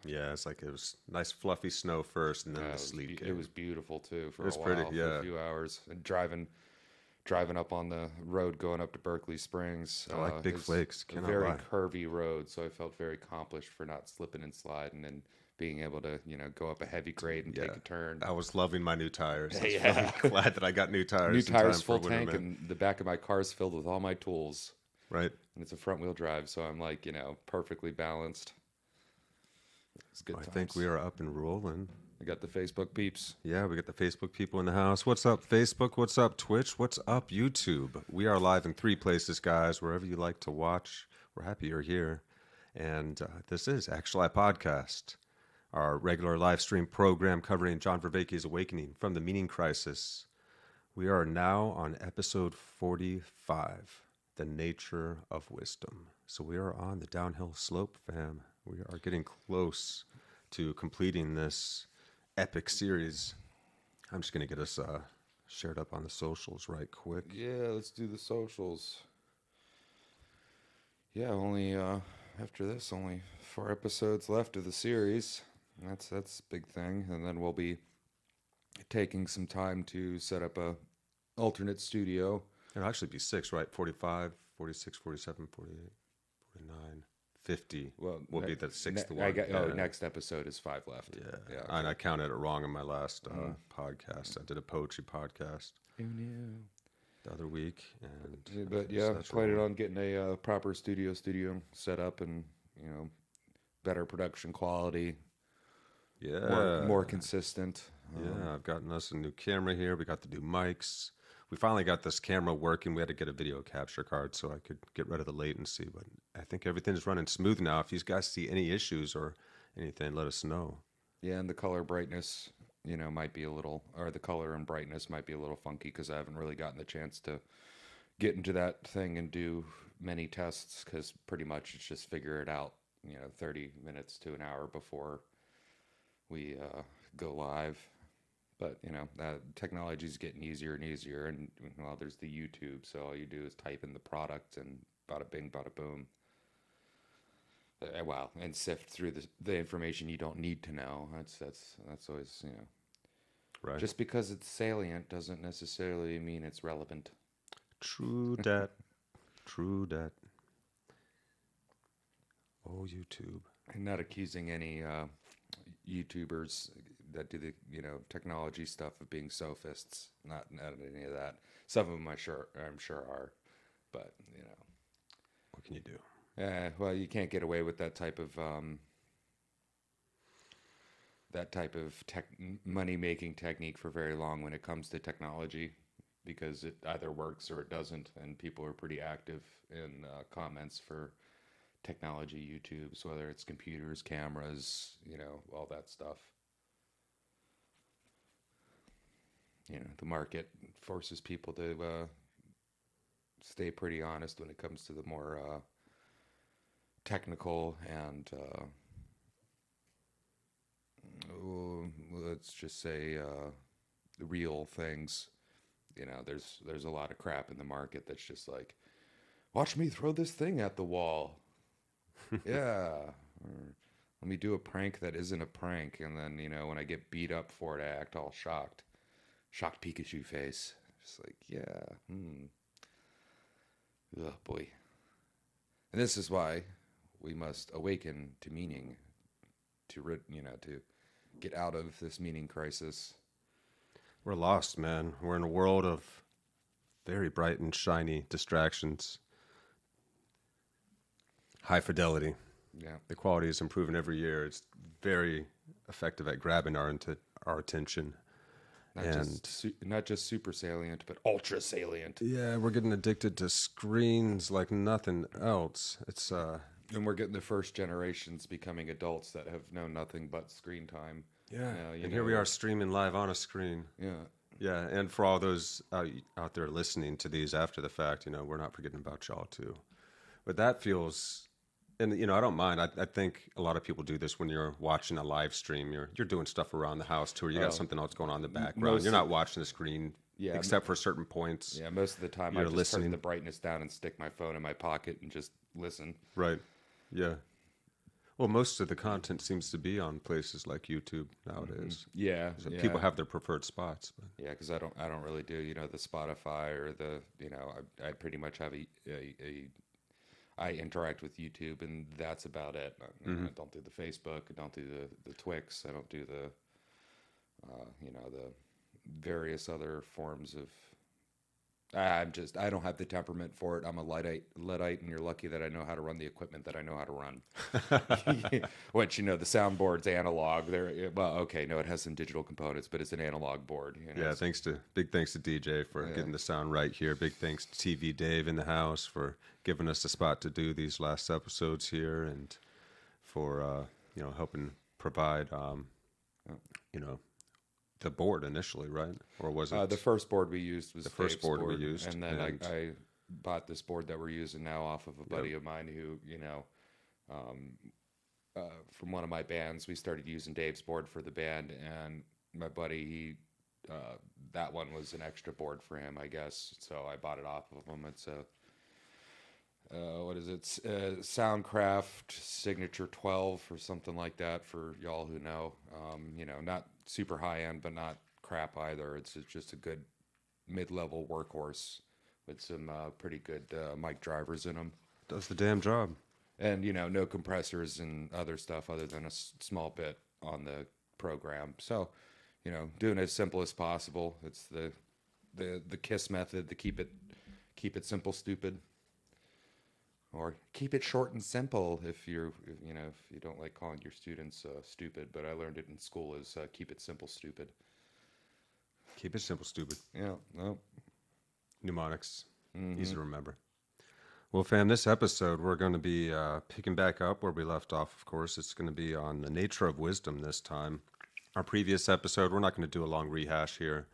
Yeah, it's like it was nice fluffy snow first, and then the sleet It came. was beautiful too for It a was pretty, while, for a yeah. few hours, and driving up on the road going up to Berkeley Springs. I like big Is flakes. a Cannot very lie. curvy road, so I felt very accomplished for not slipping and sliding and being able to, go up a heavy grade and Yeah, take a turn. I was loving my new tires. I was really Yeah. glad that I got new New tires in tires, time for full winter, tank, man. and the back of my car is filled with all my tools. Right? And it's a front wheel drive, so I'm like, perfectly balanced. It's good I think times. we are up and rolling. I got the Facebook peeps. Yeah, we got the Facebook people in the house. What's up, Facebook? What's up, Twitch? What's up, YouTube? We are live in 3 places, guys. Wherever you like to watch, we're happy you're here. And this is Actuali Podcast, our regular live stream program covering John Vervaeke's Awakening from the Meaning Crisis. We are now on episode 45, The Nature of Wisdom. So we are on the downhill slope, fam. We are getting close to completing this epic series. I'm just going to get us shared up on the socials right quick. Yeah, let's do the socials. Yeah, only after this, only 4 episodes left of the series. That's a big thing, and then we'll be taking some time to set up a alternate studio. It'll actually be 6, right? 45, 46, 47, 48, 49, 50 will be the 6th one. Next episode is 5 left. Yeah. Yeah. Okay. And I counted it wrong in my last podcast. I did a poetry podcast Who knew? the other week. And But so yeah, that's planning rolling. on getting a proper studio set up, and better production quality, Yeah. more consistent. Yeah, I've gotten us a new camera here. We got the new mics. We finally got this camera working. We had to get a video capture card so I could get rid of the latency. But I think everything's running smooth now. If you guys see any issues or anything, let us know. Yeah, and the color brightness, might be a little, or the color and brightness might be a little funky because I haven't really gotten the chance to get into that thing and do many tests, because pretty much it's just figure it out, 30 minutes to an hour before we go live. But, technology is getting easier and easier. And, well, there's the YouTube. So all you do is type in the product and bada bing, bada boom. Wow. And sift through the information you don't need to know. That's always, Right. Just because it's salient doesn't necessarily mean it's relevant. True dat. True dat. Oh, YouTube. I'm not accusing any YouTubers that do the technology stuff of being sophists. Not any of that. Some of them I'm sure are, but What can you do? well, you can't get away with that type of money making technique for very long when it comes to technology, because it either works or it doesn't, and people are pretty active in comments for technology YouTubes, whether it's computers, cameras, all that stuff. The market forces people to stay pretty honest when it comes to the more technical and let's just say real things. There's a lot of crap in the market that's just like, watch me throw this thing at the wall. Yeah. Or, let me do a prank that isn't a prank, and then when I get beat up for it, I act all shocked Pikachu face. Just like, yeah. Oh boy. And this is why we must awaken to meaning, to get out of this meaning crisis. We're lost, man. We're in a world of very bright and shiny distractions. High fidelity. Yeah. The quality is improving every year. It's very effective at grabbing our attention. Not just super salient, but ultra salient. Yeah, we're getting addicted to screens like nothing else. It's And we're getting the first generations becoming adults that have known nothing but screen time. yeah. And here we are streaming live on a screen. Yeah. Yeah, and for all those out there listening to these after the fact, we're not forgetting about y'all too. But that feels, and I don't mind. I think a lot of people do this when you're watching a live stream. You're doing stuff around the house too, or you got something else going on in the background. You're not watching the screen, except for certain points. Yeah, most of the time I just turn the brightness down and stick my phone in my pocket and just listen. Right. Yeah. Well, most of the content seems to be on places like YouTube nowadays. Yeah, So yeah, people have their preferred spots. But yeah. Because I don't really do the Spotify or I pretty much have I interact with YouTube and that's about it. I don't do the Facebook. I don't do the Twix. I don't do the various other forms of. I don't have the temperament for it. I'm a Luddite, and you're lucky that I know how to run the equipment that I know how to run. Which, the soundboard's analog. Well, okay, no, it has some digital components, but it's an analog board. Yeah, big thanks to DJ for getting the sound right here. Big thanks to TV Dave in the house for giving us the spot to do these last episodes here, and for helping provide the board initially, right? Or was it the first board we used was the first Dave's board we used? and then I bought this board that we're using now off of a buddy of mine who from one of my bands. We started using Dave's board for the band, and my buddy that one was an extra board for him, I guess. So I bought it off of him. It's a what is it? Soundcraft Signature 12 or something like that for y'all who know. Not super high end, but not crap either. It's just a good mid-level workhorse with some pretty good mic drivers in them. Does the damn job. And no compressors and other stuff other than a small bit on the program. So, doing it as simple as possible. It's the KISS method, to keep it simple, stupid. Or keep it short and simple if you don't like calling your students stupid. But I learned it in school as keep it simple, stupid. Keep it simple, stupid. Yeah, no. Mnemonics, easy to remember. Well, fam, this episode we're going to be picking back up where we left off. Of course, it's going to be on the nature of wisdom this time. Our previous episode, we're not going to do a long rehash here.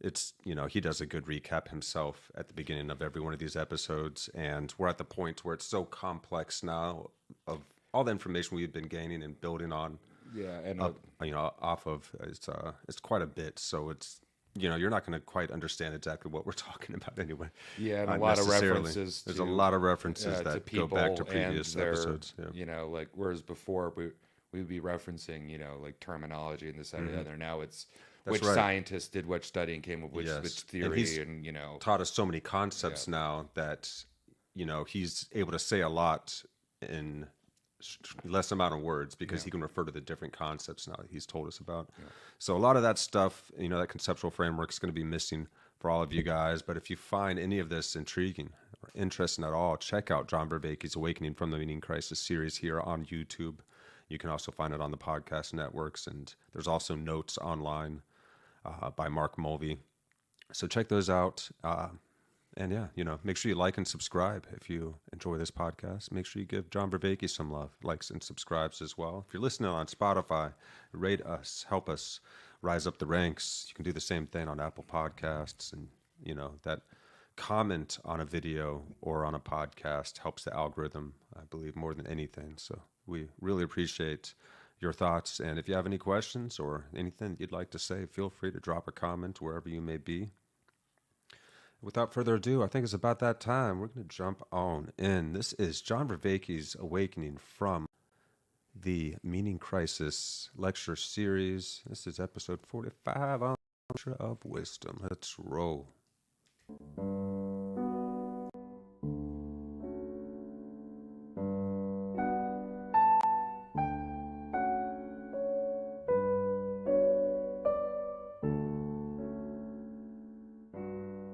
It's, he does a good recap himself at the beginning of every one of these episodes. And we're at the point where it's so complex now of all the information we've been gaining and building on. Yeah. And, off of, it's quite a bit. So it's, you're not going to quite understand exactly what we're talking about anyway. Yeah. And a lot of references. There's a lot of references that go back to previous episodes. Yeah. Whereas before we'd be referencing, like terminology and this, that, and the other. Now it's, which scientist did which study and came up with which theory, and taught us so many concepts now that he's able to say a lot in less amount of words because he can refer to the different concepts now that he's told us about. So a lot of that stuff, that conceptual framework is going to be missing for all of you guys. But if you find any of this intriguing or interesting at all, check out John Vervaeke's Awakening from the Meaning Crisis series here on YouTube. You can also find it on the podcast networks, and there's also notes online by Mark Mulvey. So check those out. And make sure you like and subscribe if you enjoy this podcast. Make sure you give John Vervaeke some love, likes and subscribes as well. If you're listening on Spotify, rate us, help us rise up the ranks. You can do the same thing on Apple Podcasts. And, that comment on a video or on a podcast helps the algorithm, I believe, more than anything. So we really appreciate your thoughts. And if you have any questions or anything you'd like to say, feel free to drop a comment wherever you may be. Without further ado, I think it's about that time. We're going to jump on in. This is John Vervaeke's Awakening from the Meaning Crisis lecture series. This is episode 45 on the Nature of Wisdom. Let's roll.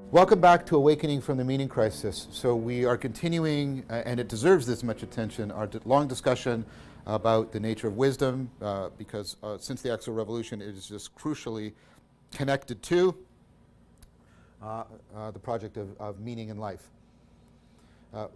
Welcome back to Awakening from the Meaning Crisis. So we are continuing, and it deserves this much attention, our long discussion about the nature of wisdom, because since the Actual Revolution, it is just crucially connected to the project of meaning in life.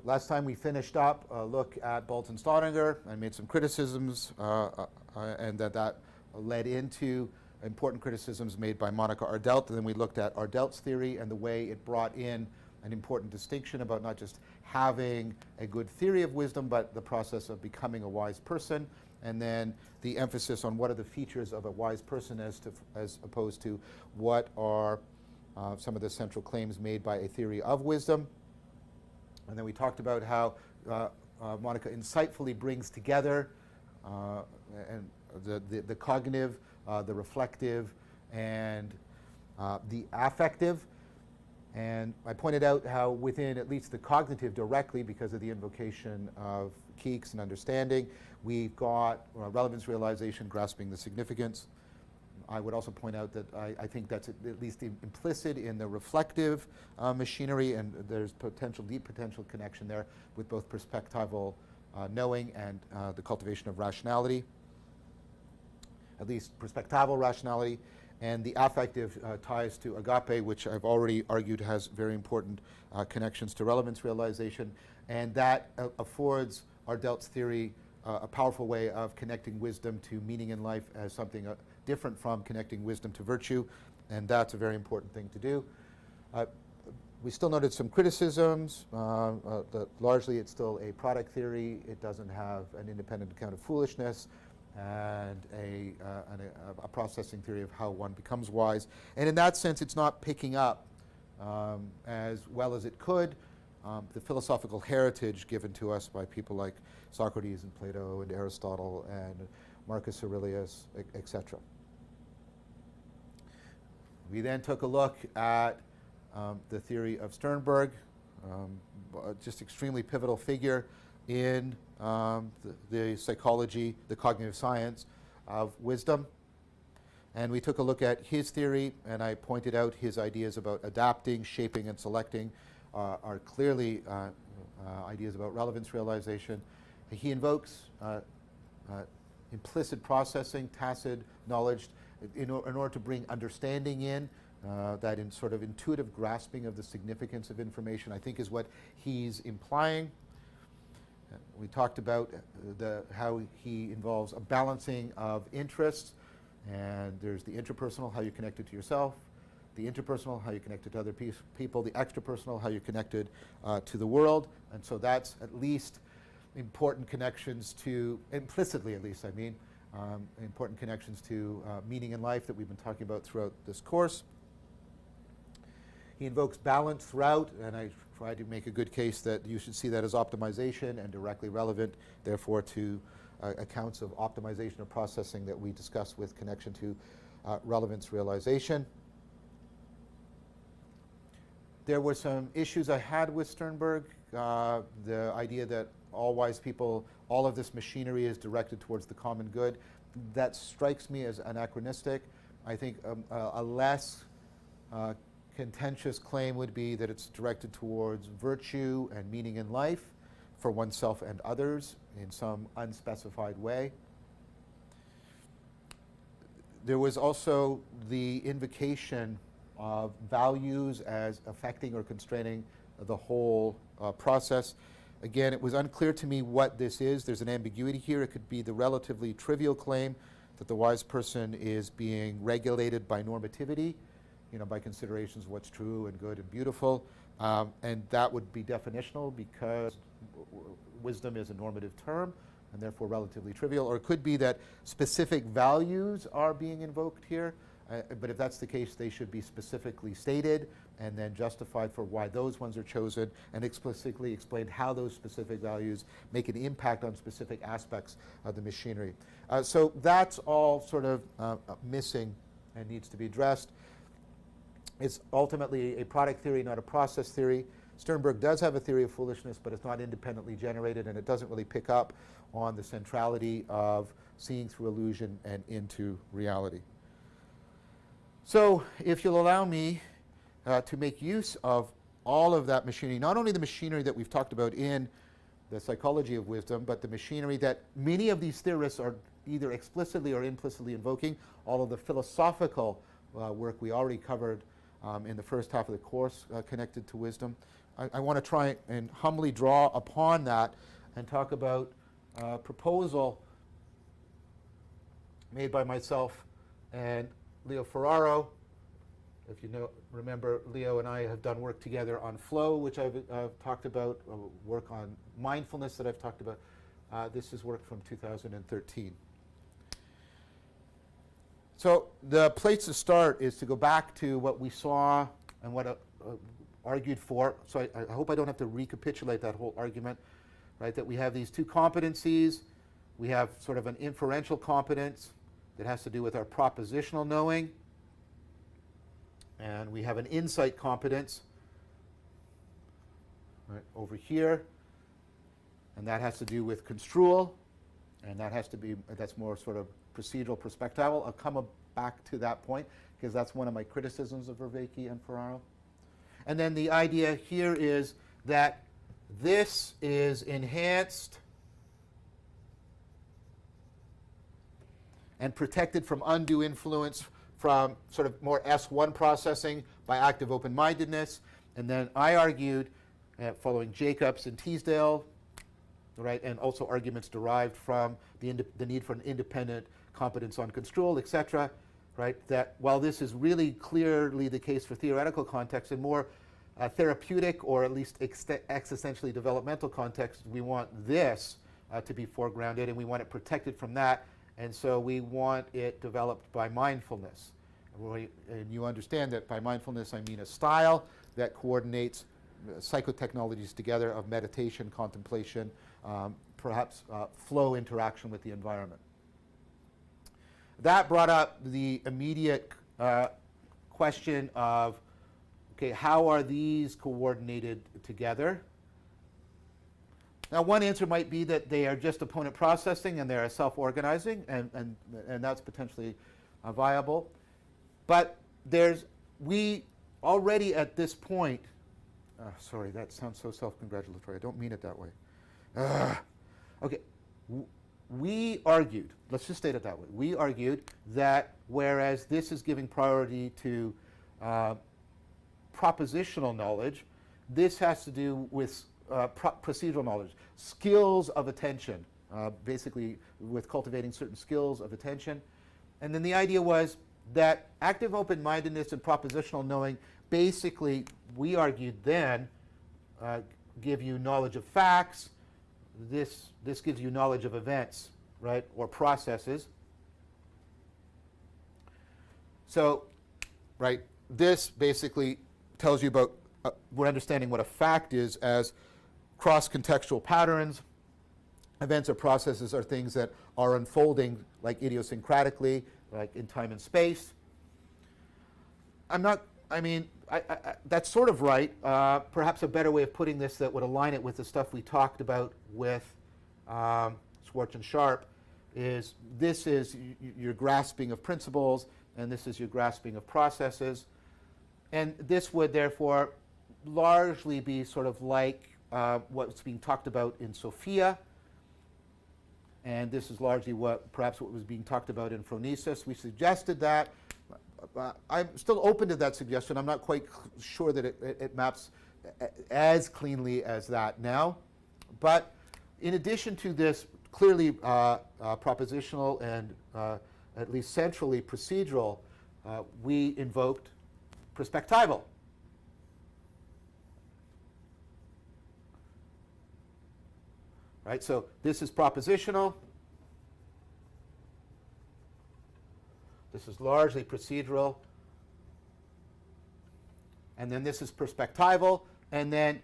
Last time we finished up a look at Bolton Staudinger and made some criticisms, and that led into important criticisms made by Monica Ardelt, and then we looked at Ardelt's theory and the way it brought in an important distinction about not just having a good theory of wisdom, but the process of becoming a wise person, and then the emphasis on what are the features of a wise person as opposed to what are some of the central claims made by a theory of wisdom. And then we talked about how Monica insightfully brings together and the cognitive, the reflective, and the affective. And I pointed out how within at least the cognitive directly, because of the invocation of Keeks and understanding, we've got relevance realization, grasping the significance. I would also point out that I think that's at least implicit in the reflective machinery, and there's deep potential connection there with both perspectival knowing and the cultivation of rationality, at least perspectival rationality. And the affective ties to agape, which I've already argued has very important connections to relevance realization. And that affords Ardelt's theory a powerful way of connecting wisdom to meaning in life as something different from connecting wisdom to virtue. And that's a very important thing to do. We still noted some criticisms, that largely it's still a product theory. It doesn't have an independent account of foolishness and a processing theory of how one becomes wise. And in that sense, it's not picking up as well as it could the philosophical heritage given to us by people like Socrates and Plato and Aristotle and Marcus Aurelius, etc. We then took a look at the theory of Sternberg, just extremely pivotal figure in the psychology, the cognitive science of wisdom. And we took a look at his theory, and I pointed out his ideas about adapting, shaping, and selecting are clearly ideas about relevance realization. He invokes implicit processing, tacit knowledge, in order to bring understanding in, that in sort of intuitive grasping of the significance of information, I think is what he's implying. We talked about how he involves a balancing of interests, and there's the interpersonal, how you're connected to yourself, the interpersonal, how you're connected to other people, the extrapersonal, how you're connected to the world. And so that's at least important connections to, implicitly at least, I mean, important connections to meaning in life that we've been talking about throughout this course. He invokes balance throughout, and I tried to make a good case that you should see that as optimization and directly relevant, therefore, to accounts of optimization or processing that we discussed with connection to relevance realization. There were some issues I had with Sternberg, the idea that all wise people, all of this machinery is directed towards the common good. That strikes me as anachronistic. I think a less contentious claim would be that it's directed towards virtue and meaning in life for oneself and others in some unspecified way. There was also the invocation of values as affecting or constraining the whole process. Again, it was unclear to me what this is. There's an ambiguity here. It could be the relatively trivial claim that the wise person is being regulated by normativity, by considerations of what's true and good and beautiful. And that would be definitional because wisdom is a normative term and therefore relatively trivial. Or it could be that specific values are being invoked here. But if that's the case, they should be specifically stated and then justified for why those ones are chosen, and explicitly explained how those specific values make an impact on specific aspects of the machinery. So that's all sort of missing and needs to be addressed. It's ultimately a product theory, not a process theory. Sternberg does have a theory of foolishness, but it's not independently generated, and it doesn't really pick up on the centrality of seeing through illusion and into reality. So if you'll allow me to make use of all of that machinery, not only the machinery that we've talked about in the psychology of wisdom, but the machinery that many of these theorists are either explicitly or implicitly invoking, all of the philosophical work we already covered in the first half of the course connected to wisdom. I want to try and humbly draw upon that and talk about a proposal made by myself and Leo Ferraro. If you remember, Leo and I have done work together on flow, which I've talked about, work on mindfulness that I've talked about. This is work from 2013. So the place to start is to go back to what we saw and what argued for. So I hope I don't have to recapitulate that whole argument, right? That we have these two competencies, We have sort of an inferential competence that has to do with our propositional knowing. And we have an insight competence right over here. And that has to do with construal. And that has to be, that's more sort of procedural perspectival. I'll come back to that point because that's one of my criticisms of Vervaeke and Ferraro. And then the idea here is that this is enhanced and protected from undue influence from sort of more S1 processing by active open-mindedness. And then I argued, following Jacobs and Teasdale, right, and also arguments derived from the need for an independent competence on construal, etc., right, that while this is really clearly the case for theoretical context, in more therapeutic or at least existentially developmental context, we want this to be foregrounded, and we want it protected from that, and so we want it developed by mindfulness. And you understand that by mindfulness I mean a style that coordinates psychotechnologies together of meditation, contemplation, perhaps flow interaction with the environment. That brought up the immediate question of, okay, how are these coordinated together? Now, one answer might be that they are just opponent processing and they are self-organizing, and that's potentially viable. But we already at this point, sorry, that sounds so self-congratulatory. I don't mean it that way. Okay, we argued, let's just state it that way. We argued that whereas this is giving priority to propositional knowledge, this has to do with procedural knowledge, skills of attention, basically with cultivating certain skills of attention. And then the idea was that active open-mindedness and propositional knowing basically, we argued then, give you knowledge of facts. This gives you knowledge of events, right, or processes. So, right, this basically tells you about, we're understanding what a fact is as cross-contextual patterns. Events or processes are things that are unfolding like idiosyncratically, like in time and space. That's sort of right. Perhaps a better way of putting this that would align it with the stuff we talked about with Schwartz and Sharp is this is your grasping of principles, and this is your grasping of processes. And this would therefore largely be sort of like what's being talked about in Sophia. And this is largely perhaps what was being talked about in Phronesis. We suggested that. I'm still open to that suggestion. I'm not quite sure that it maps as cleanly as that now. But in addition to this clearly propositional and at least centrally procedural, we invoked perspectival. Right, so this is propositional. This is largely procedural. And then this is perspectival. And then,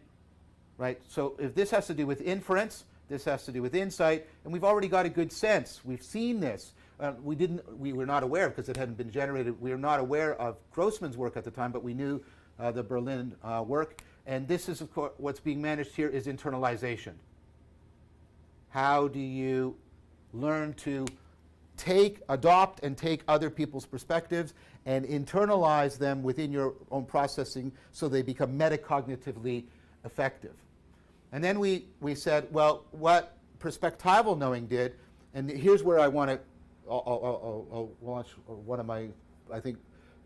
right, so if this has to do with inference, this has to do with insight, and we've already got a good sense. We've seen this. We were not aware, because it hadn't been generated, we were not aware of Grossman's work at the time, but we knew the Berlin work. And this is, of course, what's being managed here is internalization. How do you learn to adopt and take other people's perspectives and internalize them within your own processing so they become metacognitively effective? And then we said, well, what perspectival knowing did, and here's where I want to, I'll launch one of my, I think,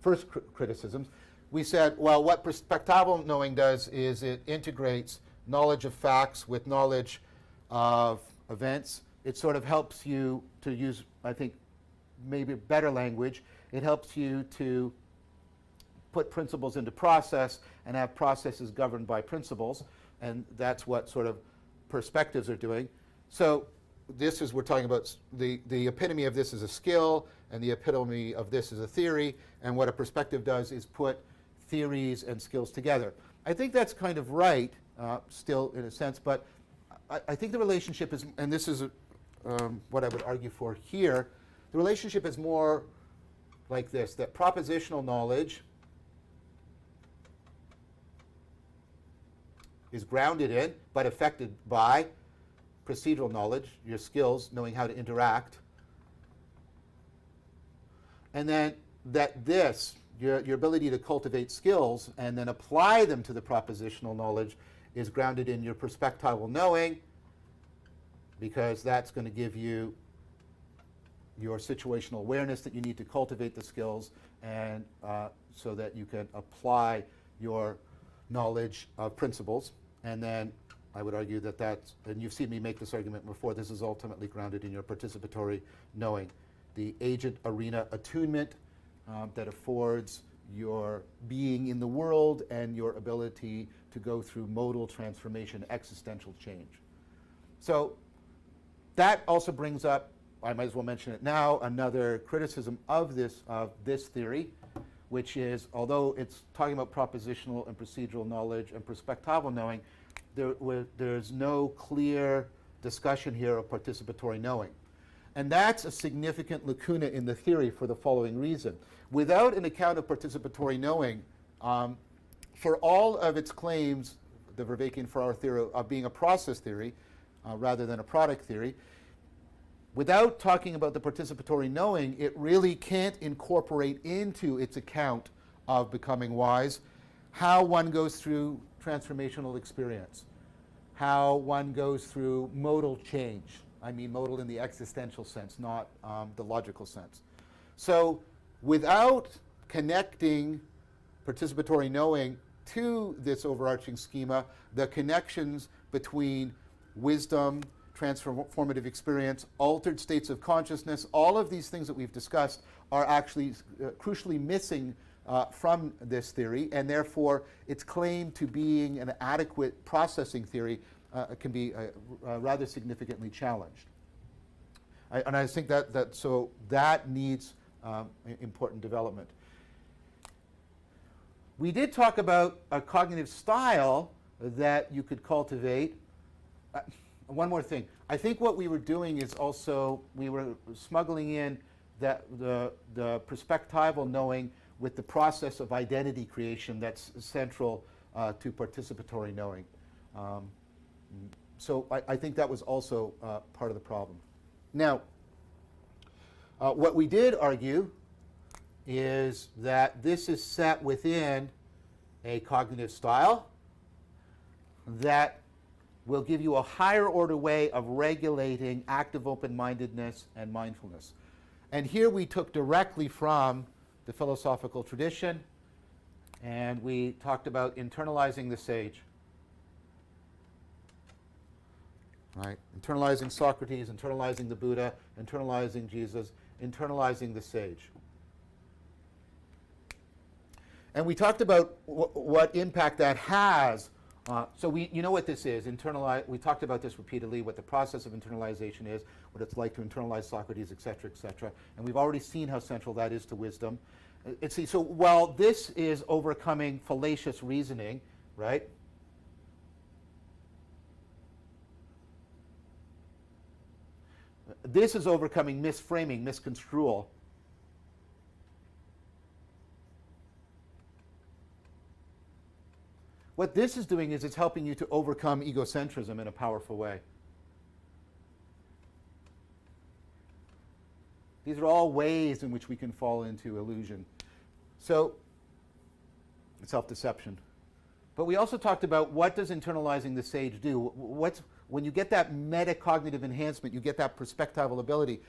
first criticisms. We said, well, what perspectival knowing does is it integrates knowledge of facts with knowledge of events. It sort of helps you to use, I think, maybe better language. It helps you to put principles into process and have processes governed by principles. And that's what sort of perspectives are doing. So this is, we're talking about the epitome of this is a skill, and the epitome of this is a theory. And what a perspective does is put theories and skills together. I think that's kind of right, still in a sense, but I think the relationship is, and this is what I would argue for here. The relationship is more like this, that propositional knowledge is grounded in, but affected by, procedural knowledge, your skills, knowing how to interact. And then that this, your ability to cultivate skills and then apply them to the propositional knowledge, is grounded in your perspectival knowing, because that's going to give you your situational awareness that you need to cultivate the skills, and so that you can apply your knowledge of principles. And then I would argue that that's, and you've seen me make this argument before, this is ultimately grounded in your participatory knowing. The agent arena attunement that affords your being in the world and your ability to go through modal transformation, existential change. So that also brings up, I might as well mention it now, another criticism of this theory, which is, although it's talking about propositional and procedural knowledge and perspectival knowing, there's no clear discussion here of participatory knowing. And that's a significant lacuna in the theory for the following reason. Without an account of participatory knowing, for all of its claims, the Vervaekean for-hour theory of being a process theory rather than a product theory, without talking about the participatory knowing, it really can't incorporate into its account of becoming wise how one goes through transformational experience, how one goes through modal change. I mean modal in the existential sense, not the logical sense. So without connecting participatory knowing to this overarching schema, the connections between wisdom, transformative experience, altered states of consciousness, all of these things that we've discussed are actually crucially missing from this theory, and therefore its claim to being an adequate processing theory can be rather significantly challenged. And I think that needs important development. We did talk about a cognitive style that you could cultivate. One more thing. I think what we were doing is also we were smuggling in that the perspectival knowing with the process of identity creation that's central to participatory knowing. So I think that was also part of the problem. Now, what we did argue is that this is set within a cognitive style that will give you a higher order way of regulating active open-mindedness and mindfulness. And here we took directly from the philosophical tradition, and we talked about internalizing the sage. Right? Internalizing Socrates, internalizing the Buddha, internalizing Jesus, internalizing the sage. And we talked about what impact that has. So you know what this is. We talked about this repeatedly, what the process of internalization is, what it's like to internalize Socrates, et cetera, et cetera. And we've already seen how central that is to wisdom. So while this is overcoming fallacious reasoning, right? This is overcoming misframing, misconstrual. What this is doing is it's helping you to overcome egocentrism in a powerful way. These are all ways in which we can fall into illusion. So, self-deception. But we also talked about what does internalizing the sage do? When you get that metacognitive enhancement, you get that perspectival ability,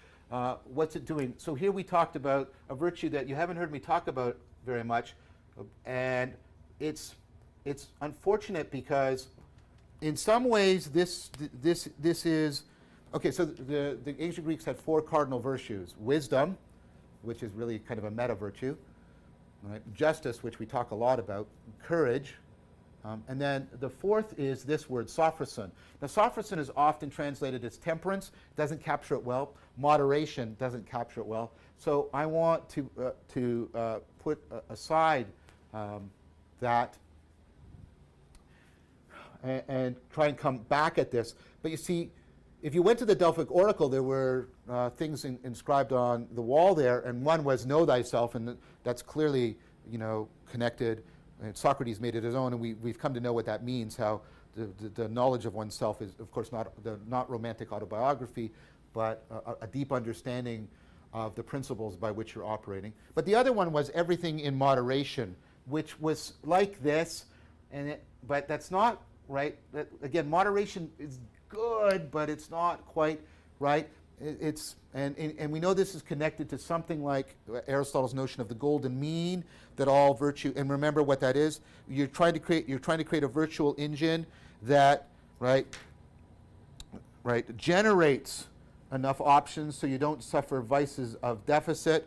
what's it doing? So here we talked about a virtue that you haven't heard me talk about very much, and it's unfortunate because in some ways this is, okay, so the ancient Greeks had 4 cardinal virtues. Wisdom, which is really kind of a meta virtue, right? Justice, which we talk a lot about, courage, and then the 4th is this word, sophroson. Now sophroson is often translated as temperance, doesn't capture it well. Moderation doesn't capture it well. So I want to put aside that and try and come back at this. But you see, if you went to the Delphic Oracle, there were things inscribed on the wall there, and one was "Know thyself," and that's clearly, connected. And Socrates made it his own, and we've come to know what that means. How the knowledge of oneself is, of course, not romantic autobiography, but a deep understanding of the principles by which you're operating. But the other one was everything in moderation, which was like this, but that's not right. Again, moderation is good, but it's not quite right. And we know this is connected to something like Aristotle's notion of the golden mean, that all virtue. And remember what that is. You're trying to create a virtual engine that generates enough options so you don't suffer vices of deficit,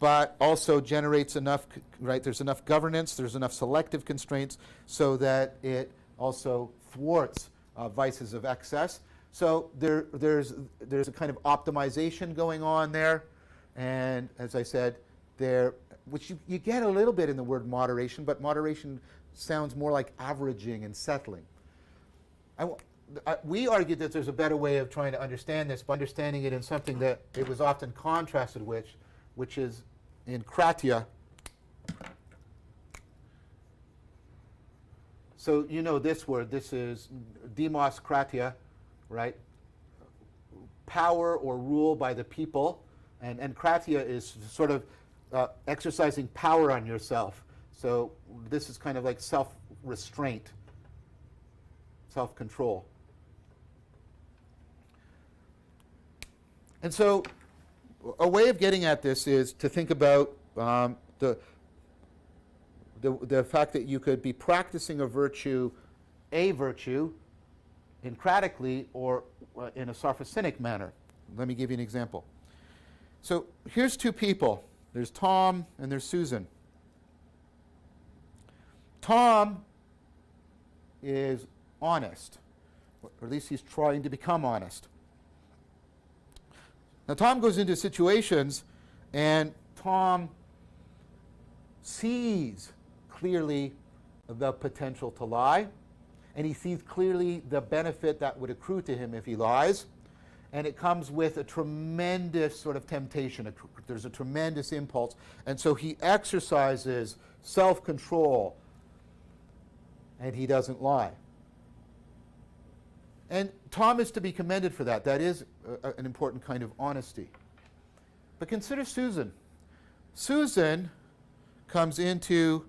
but also generates enough. There's enough governance. There's enough selective constraints so that it also thwarts vices of excess. So there's a kind of optimization going on there, and as I said, which you get a little bit in the word moderation, but moderation sounds more like averaging and settling. We argued that there's a better way of trying to understand this by understanding it in something that it was often contrasted with, which is in kratia. So this word, this is demos kratia, right? Power or rule by the people, and kratia is sort of exercising power on yourself. So this is kind of like self-restraint, self-control. And so a way of getting at this is to think about the fact that you could be practicing a virtue encratically or in a sarfasinic manner. Let me give you an example. So here's two people. There's Tom and there's Susan. Tom is honest, or at least he's trying to become honest. Now Tom goes into situations and Tom sees clearly the potential to lie, and he sees clearly the benefit that would accrue to him if he lies, and it comes with a tremendous sort of temptation. There's a tremendous impulse, and so he exercises self-control, and he doesn't lie. And Tom is to be commended for that. That is an important kind of honesty. But consider Susan. Susan comes into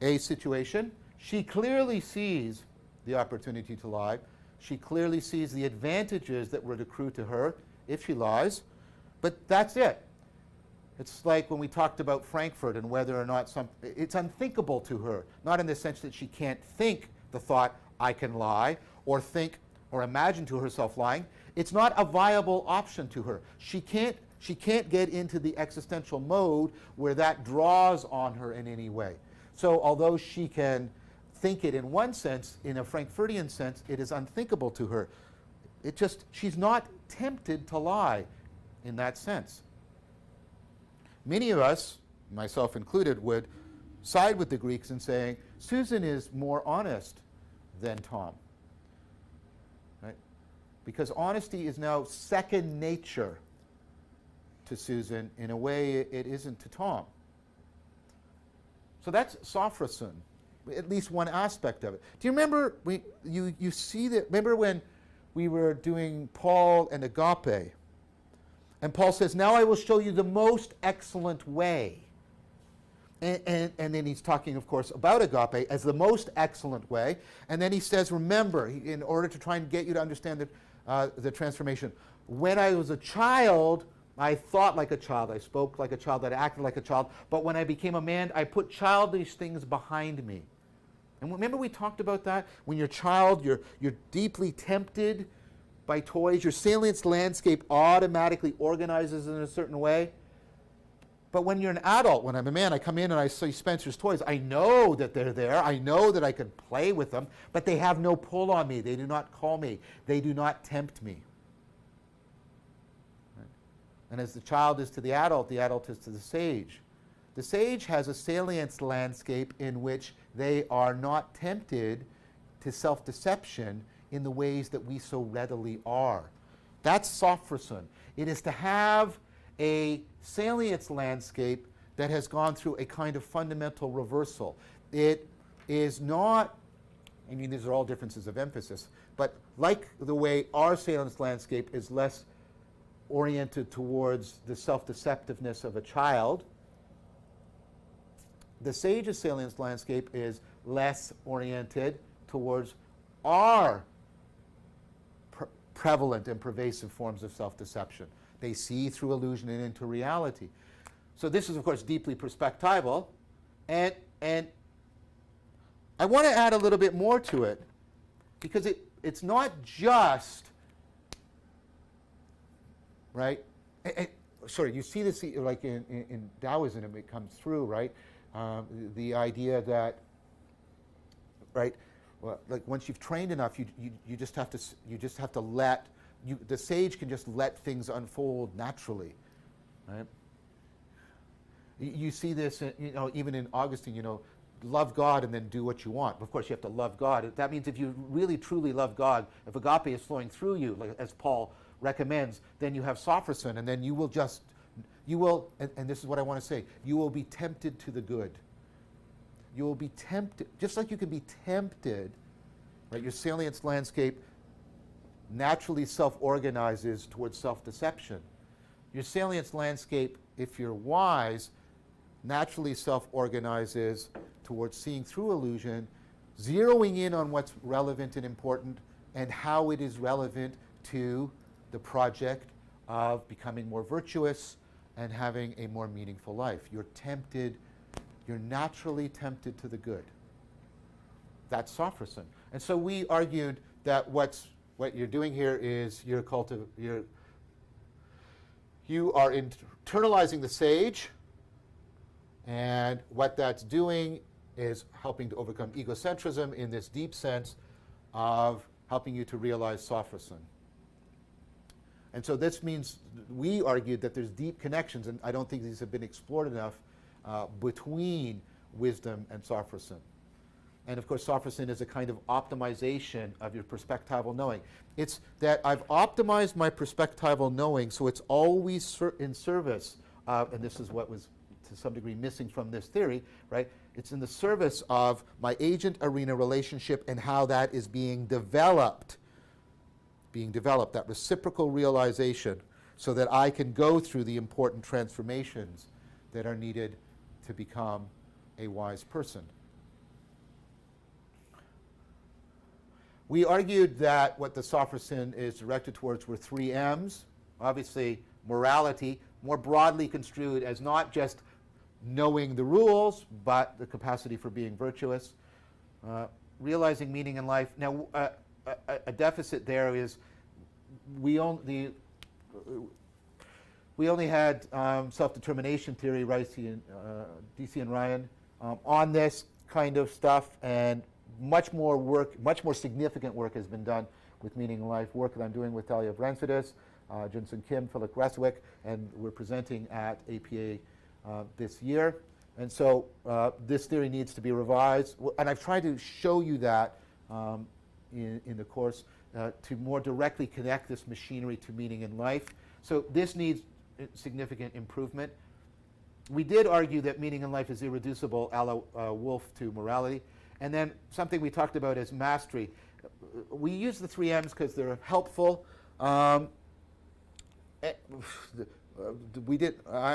a situation. She clearly sees the opportunity to lie. She clearly sees the advantages that would accrue to her if she lies. But that's it. It's like when we talked about Frankfurt and whether or not it's unthinkable to her. Not in the sense that she can't think the thought, I can lie, or think or imagine to herself lying. It's not a viable option to her. She can't get into the existential mode where that draws on her in any way. So although she can think it in one sense, in a Frankfurtian sense, it is unthinkable to her. She's not tempted to lie in that sense. Many of us, myself included, would side with the Greeks in saying, Susan is more honest than Tom. Right? Because honesty is now second nature to Susan in a way it isn't to Tom. So that's sophrosyn, at least one aspect of it. Do you remember, you see that, remember when we were doing Paul and agape, and Paul says, now I will show you the most excellent way. And then he's talking, of course, about agape as the most excellent way. And then he says, remember, in order to try and get you to understand the transformation, when I was a child, I thought like a child, I spoke like a child, I acted like a child. But when I became a man, I put childish things behind me. And remember we talked about that? When you're a child, you're deeply tempted by toys. Your salience landscape automatically organizes in a certain way. But when you're an adult, when I'm a man, I come in and I see Spencer's toys. I know that they're there. I know that I can play with them, but they have no pull on me. They do not call me. They do not tempt me. Right? And as the child is to the adult is to the sage. The sage has a salience landscape in which they are not tempted to self-deception in the ways that we so readily are. That's sophrison. It is to have a salience landscape that has gone through a kind of fundamental reversal. It is not, I mean, these are all differences of emphasis, but like the way our salience landscape is less oriented towards the self-deceptiveness of a child, the sage's salience landscape is less oriented towards our prevalent and pervasive forms of self-deception. They see through illusion and into reality. So this is, of course, deeply perspectival, and I want to add a little bit more to it, because it's not just, right? Sorry, you see this like in Taoism, it comes through, right? The idea that, right? Well, like once you've trained enough, you just have to let the sage can just let things unfold naturally, right? You see this, even in Augustine, love God and then do what you want. Of course, you have to love God. That means if you really truly love God, if agape is flowing through you, like as Paul recommends, then you have sophrison, and then you will, and this is what I want to say, you will be tempted to the good. You will be tempted, just like you can be tempted, right? Your salience landscape naturally self-organizes towards self-deception. Your salience landscape, if you're wise, naturally self-organizes towards seeing through illusion, zeroing in on what's relevant and important, and how it is relevant to the project of becoming more virtuous and having a more meaningful life. You're naturally tempted to the good. That's sophrison. And so we argued that what you're doing here is you are internalizing the sage, and what that's doing is helping to overcome egocentrism in this deep sense of helping you to realize sophrison. And so this means we argued that there's deep connections, and I don't think these have been explored enough, between wisdom and sophrison. And of course, sophrison is a kind of optimization of your perspectival knowing. It's that I've optimized my perspectival knowing so it's always in service of, and this is what was to some degree missing from this theory, right? It's in the service of my agent-arena relationship and how that is being developed, that reciprocal realization, so that I can go through the important transformations that are needed to become a wise person. We argued that what the sophrison is directed towards were 3 M's. Obviously, morality, more broadly construed as not just knowing the rules, but the capacity for being virtuous. Realizing meaning in life. Now, a deficit there is we only had self-determination theory, DC and Ryan, on this kind of stuff, and much more significant work has been done with meaning in life, work that I'm doing with Talia Bransfidis, Junsun Kim, Philip Reswick, and we're presenting at APA this year. And so this theory needs to be revised, and I've tried to show you that in the course to more directly connect this machinery to meaning in life. So this needs significant improvement. We did argue that meaning in life is irreducible, a la Wolf, to morality. And then something we talked about is mastery. We use the 3 M's because they're helpful. I'm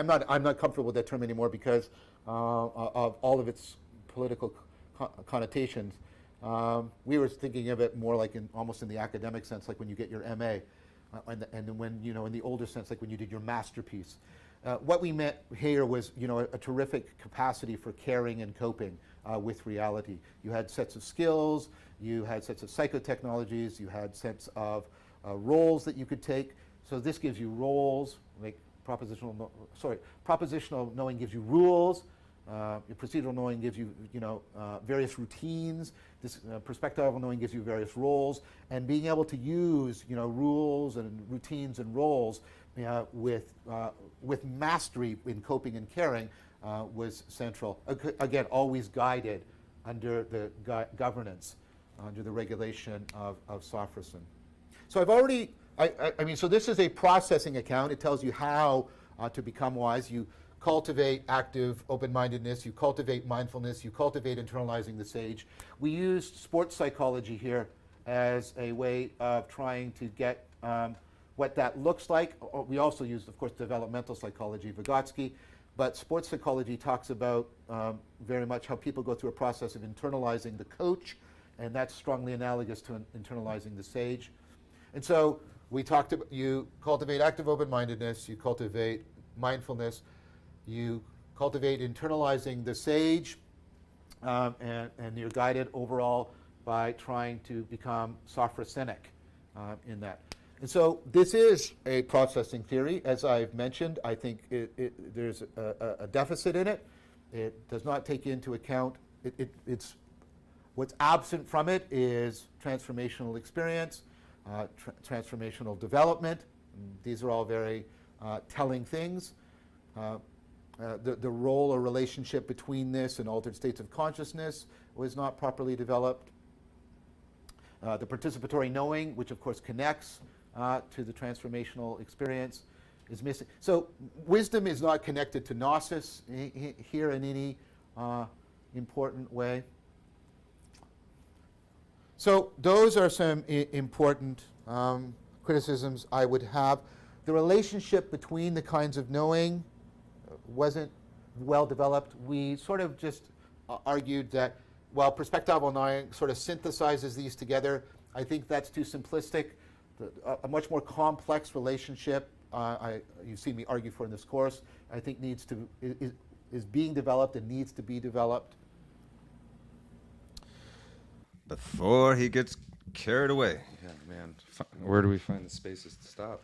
not comfortable with that term anymore because of all of its political connotations. We were thinking of it more like almost in the academic sense, like when you get your MA, and when in the older sense, like when you did your masterpiece. What we meant here was a terrific capacity for caring and coping with reality. You had sets of skills, you had sets of psychotechnologies, you had sets of roles that you could take. So this gives you roles, like propositional knowing gives you rules. Your procedural knowing gives you, various routines. This perspectival knowing gives you various roles, and being able to use, rules and routines and roles with mastery in coping and caring was central. Again, always guided under the governance, under the regulation of sophrison. So I've already I mean, so this is a processing account. It tells you how to become wise. You cultivate active open-mindedness. You cultivate mindfulness. You cultivate internalizing the sage. We used sports psychology here as a way of trying to get what that looks like. We also used, of course, developmental psychology, Vygotsky. But sports psychology talks about very much how people go through a process of internalizing the coach, and that's strongly analogous to internalizing the sage. And so we talked about, you cultivate active open-mindedness, you cultivate mindfulness, you cultivate internalizing the sage, and you're guided overall by trying to become sophrosenic in that. And so this is a processing theory. As I've mentioned, I think there's a deficit in it. It does not take into account, it's what's absent from it is transformational experience, transformational development. These are all very telling things. The role or relationship between this and altered states of consciousness was not properly developed. The participatory knowing, which of course connects to the transformational experience, is missing. So wisdom is not connected to gnosis here in any important way. So those are some important criticisms I would have. The relationship between the kinds of knowing wasn't well developed. We sort of just argued that, well, perspectival knowing sort of synthesizes these together. I think that's too simplistic. A much more complex relationship, you've seen me argue for in this course, I think is being developed and needs to be developed. Before he gets carried away. Yeah, man. Where do we find the spaces to stop?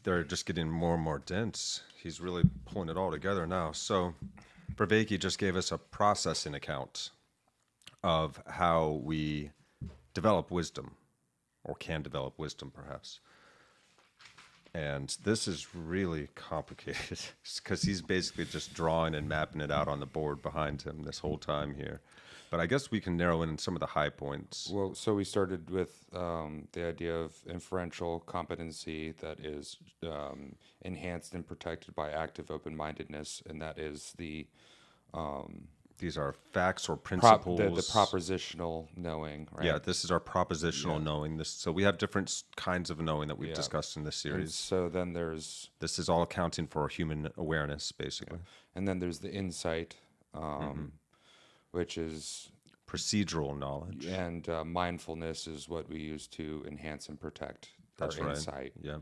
They're just getting more and more dense. He's really pulling it all together now. So Vervaeke just gave us a processing account of how we develop wisdom, or can develop wisdom, perhaps. And this is really complicated because he's basically just drawing and mapping it out on the board behind him this whole time here. But I guess we can narrow in some of the high points. Well, so we started with the idea of inferential competency that is enhanced and protected by active open-mindedness, and that is the these are facts or principles. The propositional knowing, right? Yeah, this is our propositional knowing. So we have different kinds of knowing that we've discussed in this series. And so then this is all accounting for human awareness, basically. And then there's the insight, which is procedural knowledge. And mindfulness is what we use to enhance and protect our insight. Yeah.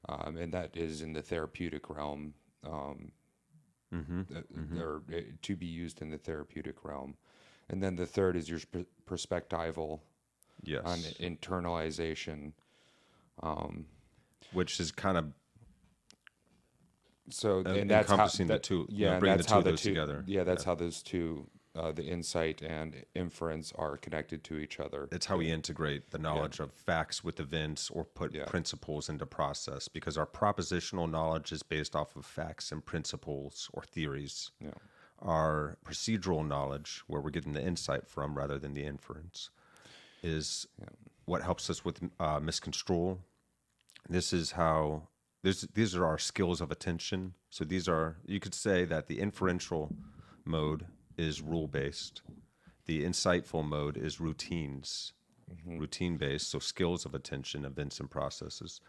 And that is in the therapeutic realm. Or to be used in the therapeutic realm. And then the third is your perspectival on internalization. Which is kind of and that's encompassing how, the two, yeah, bringing that's the two how of the those two, together. Yeah, that's how those two, the insight and inference, are connected to each other. It's how we integrate the knowledge of facts with events or put principles into process, because our propositional knowledge is based off of facts and principles or theories. Yeah. Our procedural knowledge, where we're getting the insight from rather than the inference, is what helps us with misconstrual. This is how, these are our skills of attention. So these are, you could say that the inferential mode is rule-based. The insightful mode is routines, routine-based, so skills of attention, events, and processes.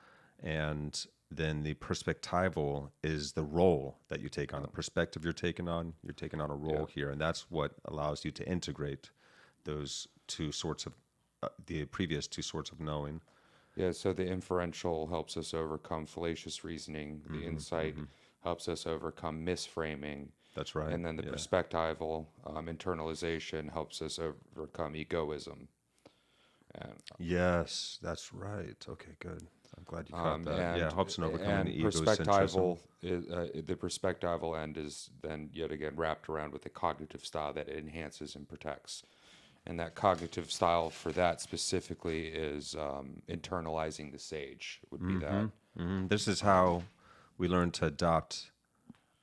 And then the perspectival is the role that you take on, the perspective you're taking on. You're taking on a role here, and that's what allows you to integrate those two sorts of, the previous two sorts of knowing. Yeah, so the inferential helps us overcome fallacious reasoning. The insight helps us overcome misframing. That's right. And then the perspectival internalization helps us overcome egoism. And, yes, that's right. Okay, good. I'm glad you caught that. Yeah, it helps in overcoming the perspectival the perspectival end is then yet again wrapped around with the cognitive style that it enhances and protects. And that cognitive style for that specifically is internalizing the sage, would be that. This is how we learn to adopt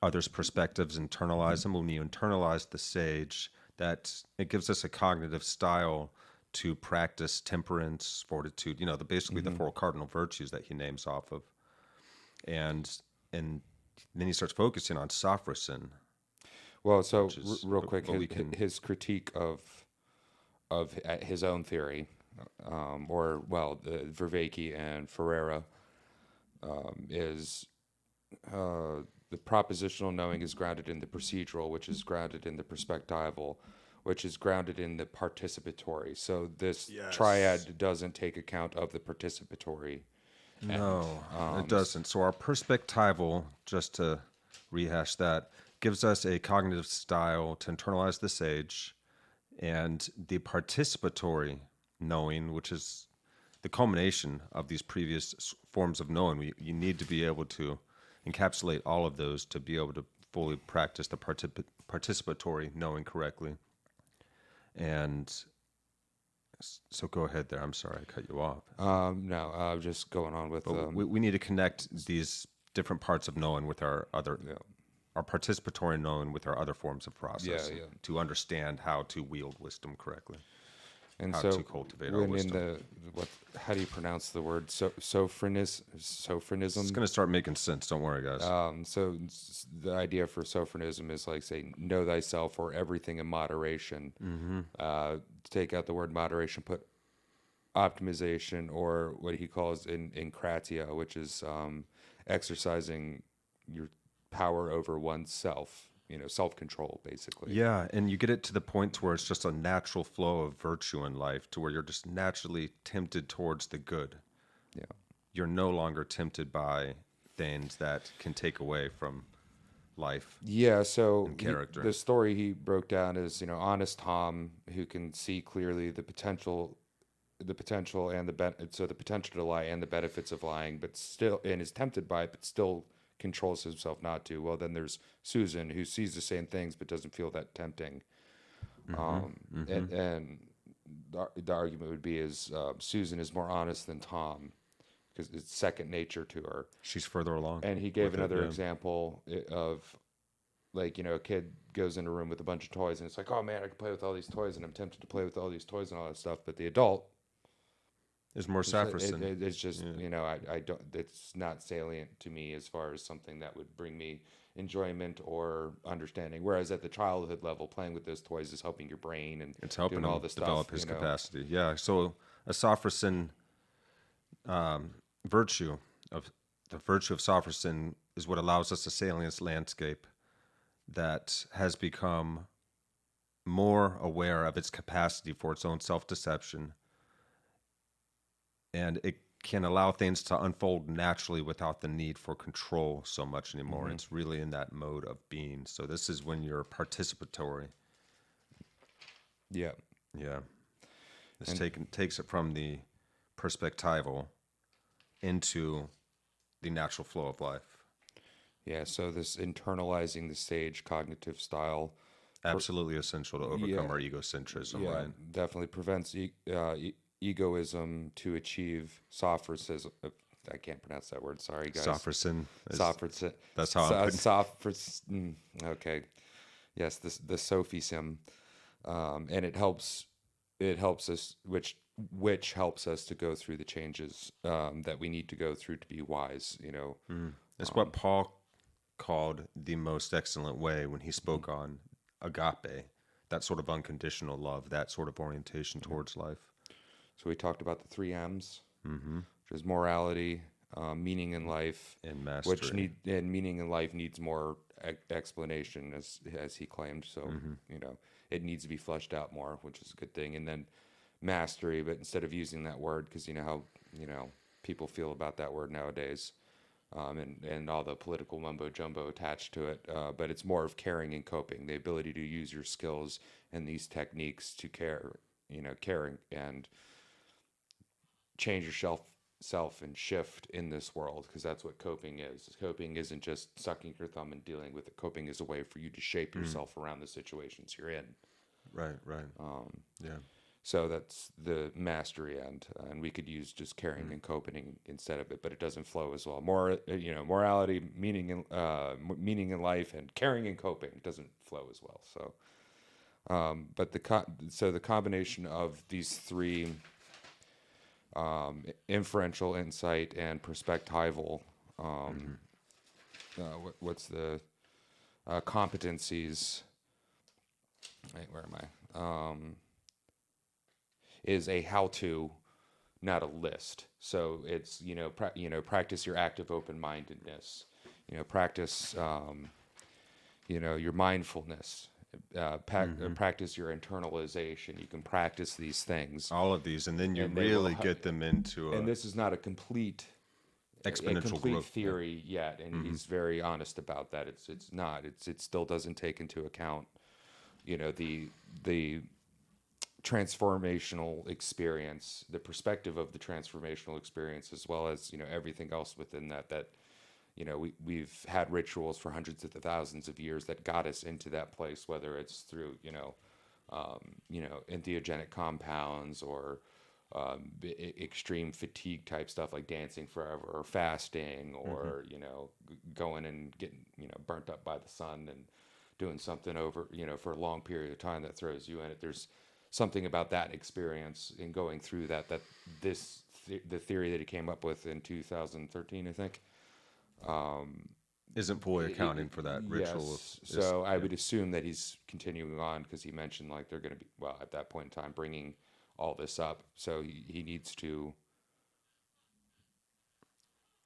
others' perspectives, internalize them. When you internalize the sage, that it gives us a cognitive style to practice temperance, fortitude, basically the four cardinal virtues that he names off of. And then he starts focusing on Sophrosyn. Well, so which is real quick, what we can. his critique of his own theory, the Vervaeke and Ferreira, is the propositional knowing is grounded in the procedural, which is grounded in the perspectival, which is grounded in the participatory. So this Yes. triad doesn't take account of the participatory. No, it doesn't. So our perspectival, just to rehash that, gives us a cognitive style to internalize the sage, and the participatory knowing, which is the culmination of these previous forms of knowing. You need to be able to encapsulate all of those to be able to fully practice the participatory knowing correctly. And so go ahead there. I'm sorry, I cut you off. No, just going on with. We need to connect these different parts of knowing with our other, our participatory knowing with our other forms of process to understand how to wield wisdom correctly. And how so to cultivate our wisdom. How do you pronounce the word? Sophronism. It's going to start making sense. Don't worry, guys. So the idea for sophronism is like saying, know thyself, or everything in moderation. Mm-hmm. Take out the word moderation, put optimization, or what he calls in kratia, which is exercising your power over oneself. Self-control, basically. Yeah, and you get it to the point where it's just a natural flow of virtue in life, to where you're just naturally tempted towards the good. Yeah. You're no longer tempted by things that can take away from life. Yeah, so character. The story he broke down is, honest Tom, who can see clearly the potential and the potential to lie and the benefits of lying, but still, and is tempted by it, but still controls himself not to. Well, then there's Susan, who sees the same things but doesn't feel that tempting. And the argument would be is Susan is more honest than Tom, because it's second nature to her. She's further along. And he gave another example of, like, a kid goes in a room with a bunch of toys and it's like, oh man, I can play with all these toys, and I'm tempted to play with all these toys and all that stuff. But the adult is more Sophrosyn. It's just, I don't, it's not salient to me as far as something that would bring me enjoyment or understanding. Whereas at the childhood level, playing with those toys is helping your brain, and it's helping doing all him this develop stuff, his capacity. Yeah. So a Sophrosyn virtue of Sophrosyn is what allows us to sail in this landscape that has become more aware of its capacity for its own self-deception, and it can allow things to unfold naturally without the need for control so much anymore. Mm-hmm. It's really in that mode of being. So this is when you're participatory. Yeah. Yeah. This takes it from the perspectival into the natural flow of life. Yeah, so this internalizing the sage cognitive style. Absolutely essential to overcome our egocentrism, right? Definitely prevents egoism to achieve sophrosism. I can't pronounce that word. Sorry, guys. Sophrosyn. Sophrosyn. That's how I'm putting it. Okay. Yes, the sophism, and it helps us, which helps us to go through the changes that we need to go through to be wise. It's what Paul called the most excellent way when he spoke on agape, that sort of unconditional love, that sort of orientation towards life. So we talked about the 3 M's, which is morality, meaning in life, and mastery. And meaning in life needs more explanation, as he claimed. So it needs to be fleshed out more, which is a good thing. And then mastery, but instead of using that word, because how people feel about that word nowadays, and all the political mumbo jumbo attached to it, but it's more of caring and coping, the ability to use your skills and these techniques to caring and change yourself and shift in this world, because that's what coping is. Coping isn't just sucking your thumb and dealing with it. Coping is a way for you to shape yourself around the situations you're in. Right. Yeah. So that's the mastery end, and we could use just caring and coping instead of it, but it doesn't flow as well. More, morality, meaning in life, and caring and coping doesn't flow as well. So But so the combination of these three, inferential, insight, and perspectival, what's the competencies? Wait, where am I? Is a how-to, not a list. So it's practice your active open-mindedness. Practice your mindfulness. Practice your internalization. You can practice these things, All of these, and then you and they will really get them into and this is not a complete exponential growth. theory yet, and he's very honest about that. It's not. It still doesn't take into account, the transformational experience, the perspective of the transformational experience, as well as everything else within that. We've had rituals for hundreds of thousands of years that got us into that place, whether it's through entheogenic compounds or extreme fatigue type stuff like dancing forever or fasting or going and getting burnt up by the sun and doing something over for a long period of time that throws you in it. There's something about that experience in going through that the theory that he came up with in 2013, I think, isn't fully accounting for that ritual. Yes. So I would assume that he's continuing on, because he mentioned like they're going to be, well, at that point in time, bringing all this up. So he needs to,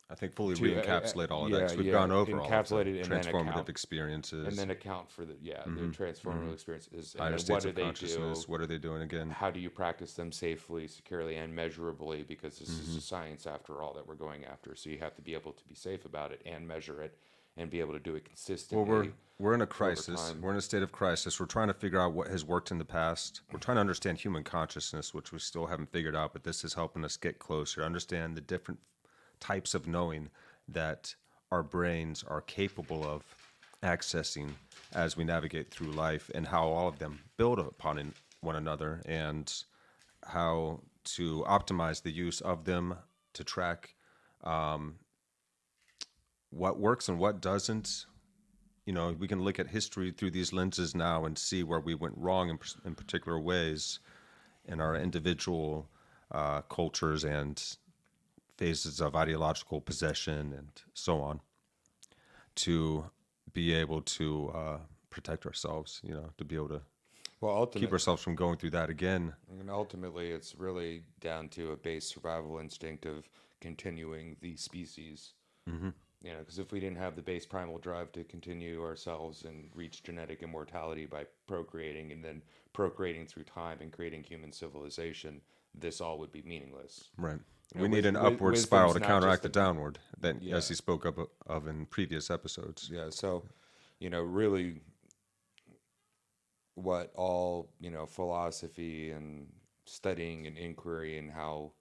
I think, fully re-encapsulate all of that, because we've gone over all of the transformative experiences. And then account for the transformative experiences. Higher And states what of do they consciousness. do? What are they doing again? How do you practice them safely, securely, and measurably? Because this is a science, after all, that we're going after. So you have to be able to be safe about it and measure it and be able to do it consistently. Well, we're in a crisis. We're in a state of crisis. We're trying to figure out what has worked in the past. We're trying to understand human consciousness, which we still haven't figured out, but this is helping us get closer, understand the different types of knowing that our brains are capable of accessing as we navigate through life, and how all of them build upon one another, and how to optimize the use of them to track what works and what doesn't. We can look at history through these lenses now and see where we went wrong in particular ways in our individual cultures and phases of ideological possession and so on, to be able to protect ourselves, to be able to keep ourselves from going through that again. And ultimately, it's really down to a base survival instinct of continuing the species. Because if we didn't have the base primal drive to continue ourselves and reach genetic immortality by procreating, and then procreating through time and creating human civilization, this all would be meaningless. Right. We need an upward spiral to counteract the downward, as he spoke of in previous episodes. Yeah. So, really, what all philosophy and studying and inquiry and how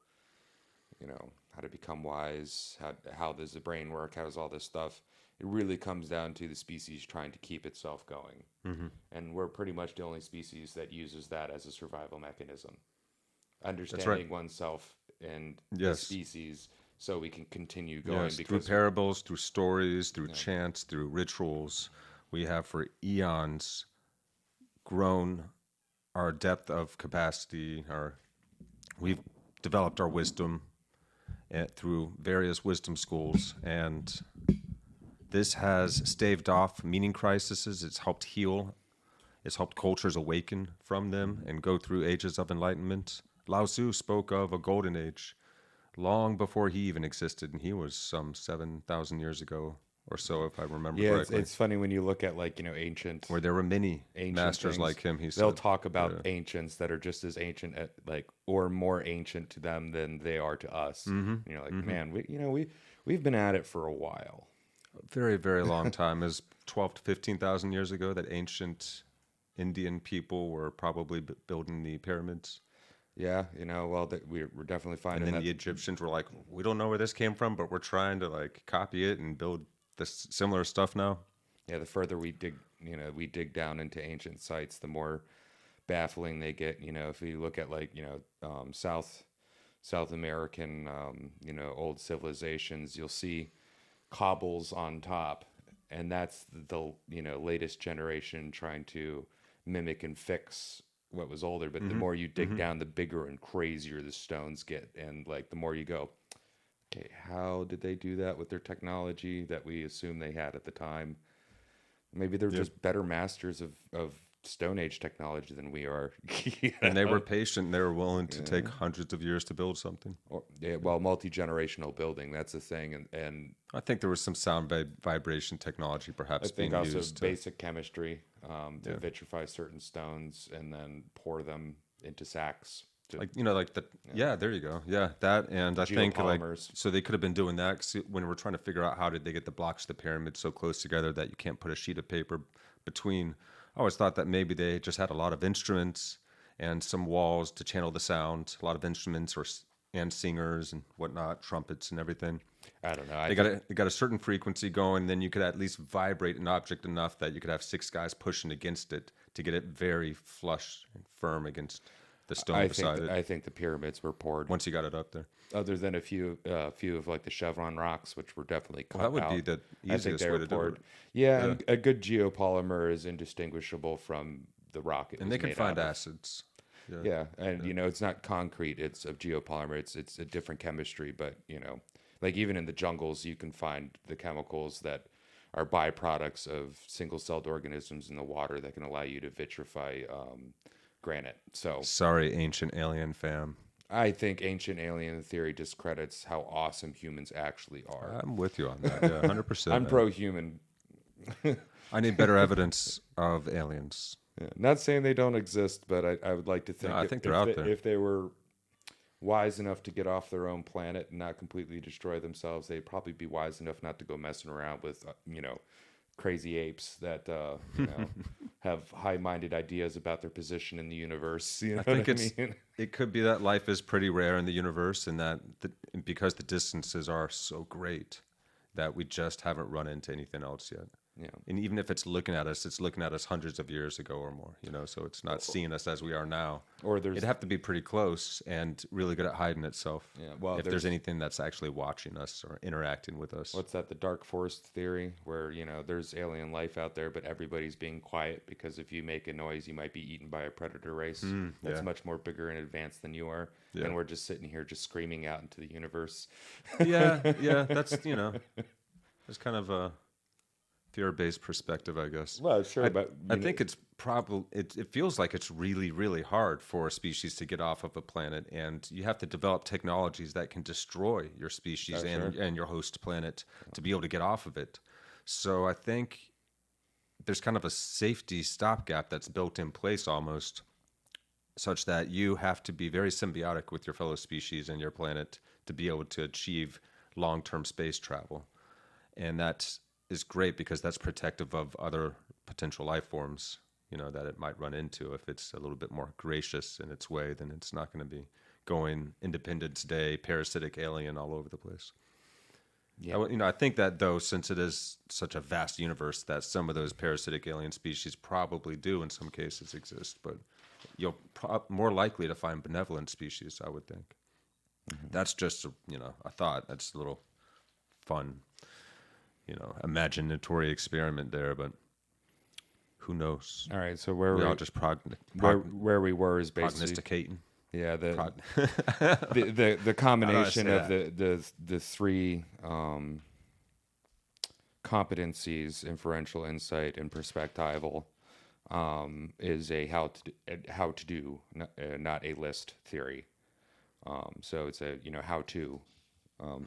to become wise, how does the brain work, how does all this stuff, it really comes down to the species trying to keep itself going. And we're pretty much the only species that uses that as a survival mechanism. Understanding oneself and the species, so we can continue going. Yes, through parables, through stories, through chants, through rituals, we have for eons grown our depth of capacity. We've developed our wisdom through various wisdom schools, and this has staved off meaning crises. It's helped heal. It's helped cultures awaken from them and go through ages of enlightenment. Lao Tzu spoke of a golden age long before he even existed, and he was some 7,000 years ago or so, if I remember correctly. Yeah, it's funny when you look at ancient, where there were many masters things, like him. They'll talk about ancients that are just as ancient or more ancient to them than they are to us. Man, we've been at it for a while. A very, very long time. Is 12 to 15,000 years ago that ancient Indian people were probably building the pyramids. Yeah, we're definitely finding. And then the Egyptians were like, we don't know where this came from, but we're trying to copy it and build this similar stuff now. Yeah, the further we dig down into ancient sites, the more baffling they get. If you look at South American old civilizations, you'll see cobbles on top, and that's the latest generation trying to mimic and fix what was older. But the more you dig down, the bigger and crazier the stones get. And like the more you go, okay, how did they do that with their technology that we assume they had at the time? Maybe they're just better masters of Stone Age technology than we are. And they were patient. They were willing to take hundreds of years to build something. Or, yeah, well, multi-generational building, that's the thing. And I think there was some sound vibration technology perhaps I think being also used. basic chemistry to vitrify certain stones and then pour them into sacks. Like, there you go. Yeah, that. And I think so they could have been doing that 'cause when we're trying to figure out how did they get the blocks of the pyramid so close together that you can't put a sheet of paper between. I always thought that maybe they just had a lot of instruments and some walls to channel the sound, a lot of instruments and singers and whatnot, trumpets and everything. I don't know. They got a certain frequency going, then you could at least vibrate an object enough that you could have 6 guys pushing against it to get it very flush and firm against the stone beside it. I think the pyramids were poured Once you got it up there. other than a few of like the chevron rocks, which were definitely cut Well, that would out. be the I think easiest they way were to do poured. it. Yeah, and a good geopolymer is indistinguishable from the rock it And was they can made find out of. acids. Yeah, and it's not concrete; it's of geopolymer. It's a different chemistry, but like even in the jungles, you can find the chemicals that are byproducts of single-celled organisms in the water that can allow you to vitrify granite. So Sorry, ancient alien fam. I think ancient alien theory discredits how awesome humans actually are. I'm with you on that. Yeah, 100%. I'm pro-human. I need better evidence of aliens. Yeah, not saying they don't exist, but I would like to think, No, I think they're out there. If they were wise enough to get off their own planet and not completely destroy themselves, they'd probably be wise enough not to go messing around with crazy apes that have high-minded ideas about their position in the universe. You know I think what I mean? it could be that life is pretty rare in the universe, and that because the distances are so great that we just haven't run into anything else yet. Yeah. And even if it's looking at us hundreds of years ago or more, so it's not seeing us as we are now. Or It'd have to be pretty close and really good at hiding itself. Yeah, well, if there's anything that's actually watching us or interacting with us. What's that? The dark forest theory, where there's alien life out there, but everybody's being quiet because if you make a noise, you might be eaten by a predator race that's much more bigger and advanced than you are. Yeah. And we're just sitting here, just screaming out into the universe. yeah, that's it's kind of a fear-based perspective, I guess. Well, sure, but I think it's probably it feels like it's really, really hard for a species to get off of a planet, and you have to develop technologies that can destroy your species and your host planet to be able to get off of it. So I think there's kind of a safety stopgap that's built in place almost, such that you have to be very symbiotic with your fellow species and your planet to be able to achieve long-term space travel. And that is great because that's protective of other potential life forms, that it might run into. If it's a little bit more gracious in its way, then it's not going to be going Independence Day, parasitic alien all over the place. Yeah. I think that, though, since it is such a vast universe, that some of those parasitic alien species probably do in some cases exist, but you're more likely to find benevolent species, I would think. Mm-hmm. That's just, a thought. That's a little fun imaginatory experiment there, but who knows? All right, so we all just where we were is basically prognosticating. Yeah, the combination of the three competencies, inferential, insight, and perspectival, is a how to do, not a list theory. So it's a how to.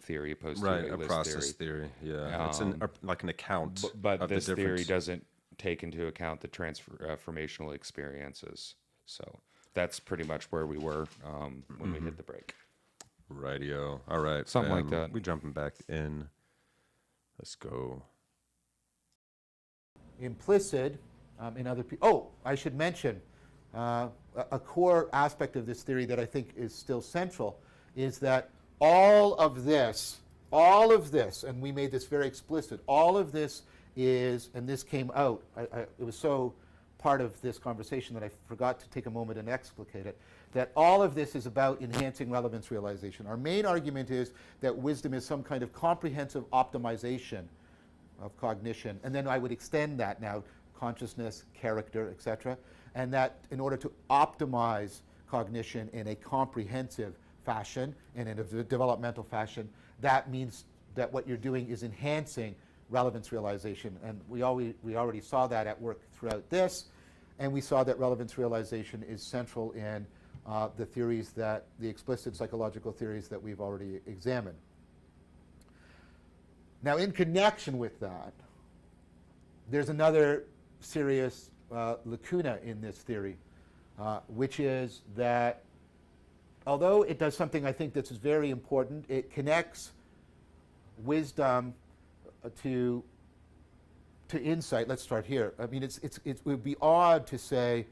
Theory opposed to a list process theory. Yeah, it's like an account. But of this the theory doesn't take into account the transformational experiences. So that's pretty much where we were when we hit the break. Rightio. All right, something like that. We jumping back in. Let's go. Implicit in other people. Oh, I should mention a core aspect of this theory that I think is still central is that all of this, and we made this very explicit, all of this is, and this came out, it was so part of this conversation that I forgot to take a moment and explicate it, that all of this is about enhancing relevance realization. Our main argument is that wisdom is some kind of comprehensive optimization of cognition, and then I would extend that now. consciousness, character, etc. And that in order to optimize cognition in a comprehensive fashion and in a developmental fashion, that means that what you're doing is enhancing relevance realization. And we already saw that at work throughout this, and we saw that relevance realization is central in the theories the explicit psychological theories that we've already examined. Now, in connection with that, there's another serious lacuna in this theory, which is that although it does something I think that's very important, it connects wisdom to insight. Let's start here. I mean, it would be odd to say,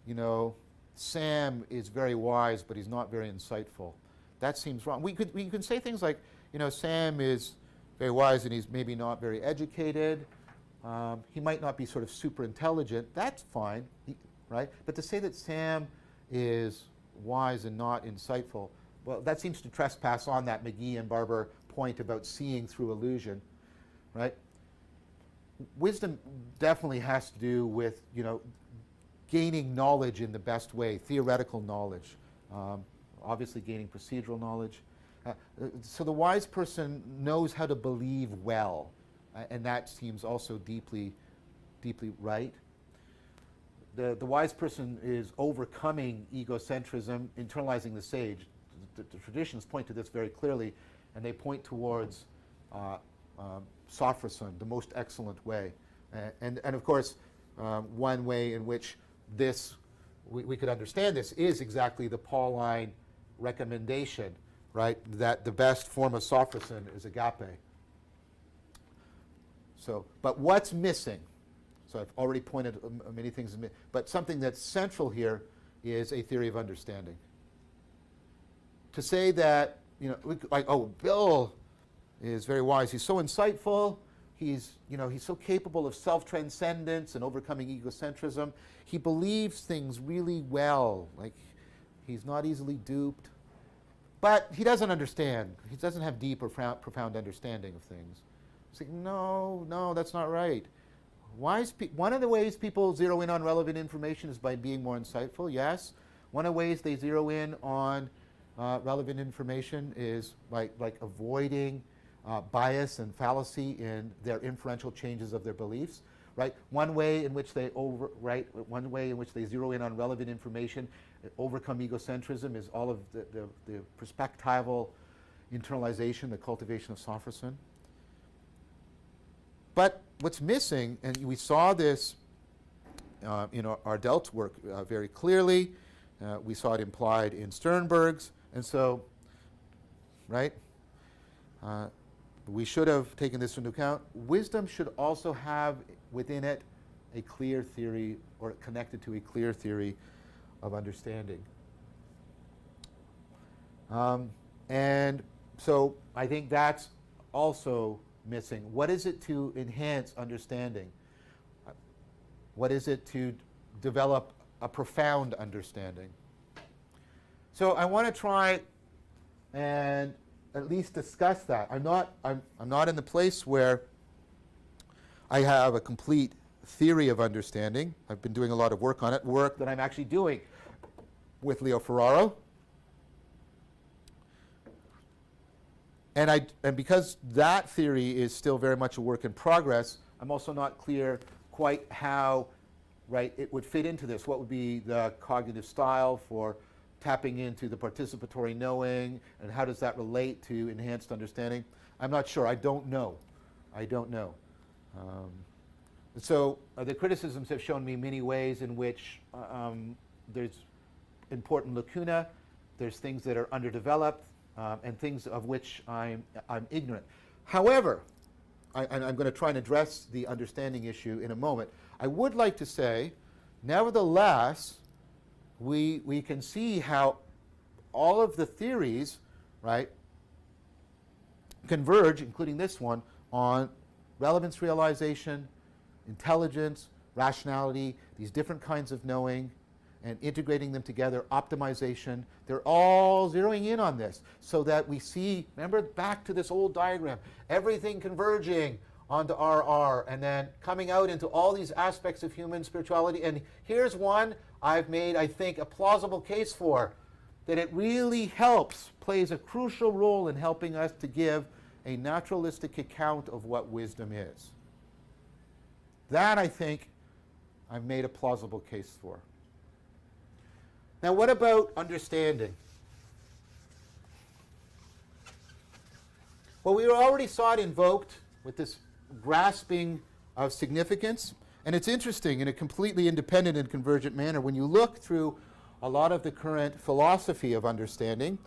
you know, Sam is very wise, but he's not very insightful. That seems wrong. We can say things like, you know, Sam is very wise and he's maybe not very educated. He might not be sort of super intelligent. That's fine, right? But to say that Sam is wise and not insightful, well, that seems to trespass on that McGee and Barber point about seeing through illusion, right? Wisdom definitely has to do with, you know, gaining knowledge in the best way, theoretical knowledge, obviously gaining procedural knowledge. So the wise person knows how to believe well, and that seems also deeply, deeply right. The wise person is overcoming egocentrism, internalizing the sage. The traditions point to this very clearly, and they point towards Sophrosun, the most excellent way. And of course, one way in which this, we could understand this, is exactly the Pauline recommendation, right? That the best form of Sophrosun is agape. So, but what's missing? So I've already pointed many things, but something that's central here is a theory of understanding. To say that, you know, like, oh, Bill is very wise. He's so insightful. He's so capable of self-transcendence and overcoming egocentrism. He believes things really well. Like, he's not easily duped. But he doesn't understand. He doesn't have deep or profound understanding of things. It's like, no, that's not right. One of the ways people zero in on relevant information is by being more insightful, yes. One of the ways they zero in on relevant information is like avoiding bias and fallacy in their inferential changes of their beliefs, right? One way in which they zero in on relevant information, overcome egocentrism, is all of the perspectival internalization, the cultivation of Sophrosun. But what's missing, and we saw this in our Delt's work very clearly, we saw it implied in Sternberg's, and so, right? We should have taken this into account. Wisdom should also have within it a clear theory, or connected to a clear theory of understanding. And so I think that's also missing. What is it to enhance understanding? What is it to develop a profound understanding? So I want to try and at least discuss that. I'm not in the place where I have a complete theory of understanding. I've been doing a lot of work on it, work that I'm actually doing with Leo Ferraro. And because that theory is still very much a work in progress, I'm also not clear quite how, right, it would fit into this. What would be the cognitive style for tapping into the participatory knowing, and how does that relate to enhanced understanding? I'm not sure. I don't know. So the criticisms have shown me many ways in which there's important lacuna, there's things that are underdeveloped, and things of which I'm ignorant. However, I'm going to try and address the understanding issue in a moment. I would like to say, nevertheless, we can see how all of the theories, right, converge, including this one, on relevance realization, intelligence, rationality, these different kinds of knowing, and integrating them together, optimization. They're all zeroing in on this so that we see, remember back to this old diagram, everything converging onto RR, and then coming out into all these aspects of human spirituality. And here's one I've made, I think, a plausible case for, that it really helps, plays a crucial role in helping us to give a naturalistic account of what wisdom is. That, I think, I've made a plausible case for. Now, what about understanding? Well, we already saw it invoked with this grasping of significance. And it's interesting, in a completely independent and convergent manner, when you look through a lot of the current philosophy of understanding,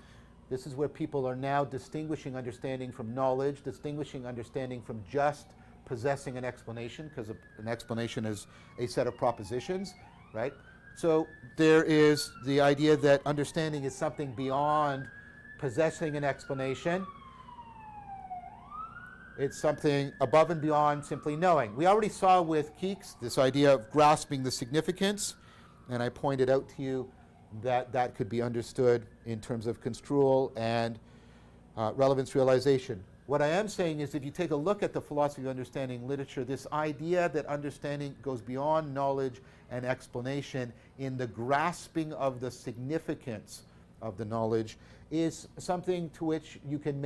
this is where people are now distinguishing understanding from knowledge, distinguishing understanding from just possessing an explanation, because an explanation is a set of propositions, right? So there is the idea that understanding is something beyond possessing an explanation. It's something above and beyond simply knowing. We already saw with Keeks this idea of grasping the significance, and I pointed out to you that that could be understood in terms of construal and relevance realization. What I am saying is, if you take a look at the philosophy of understanding literature, this idea that understanding goes beyond knowledge and explanation in the grasping of the significance of the knowledge is something to which you can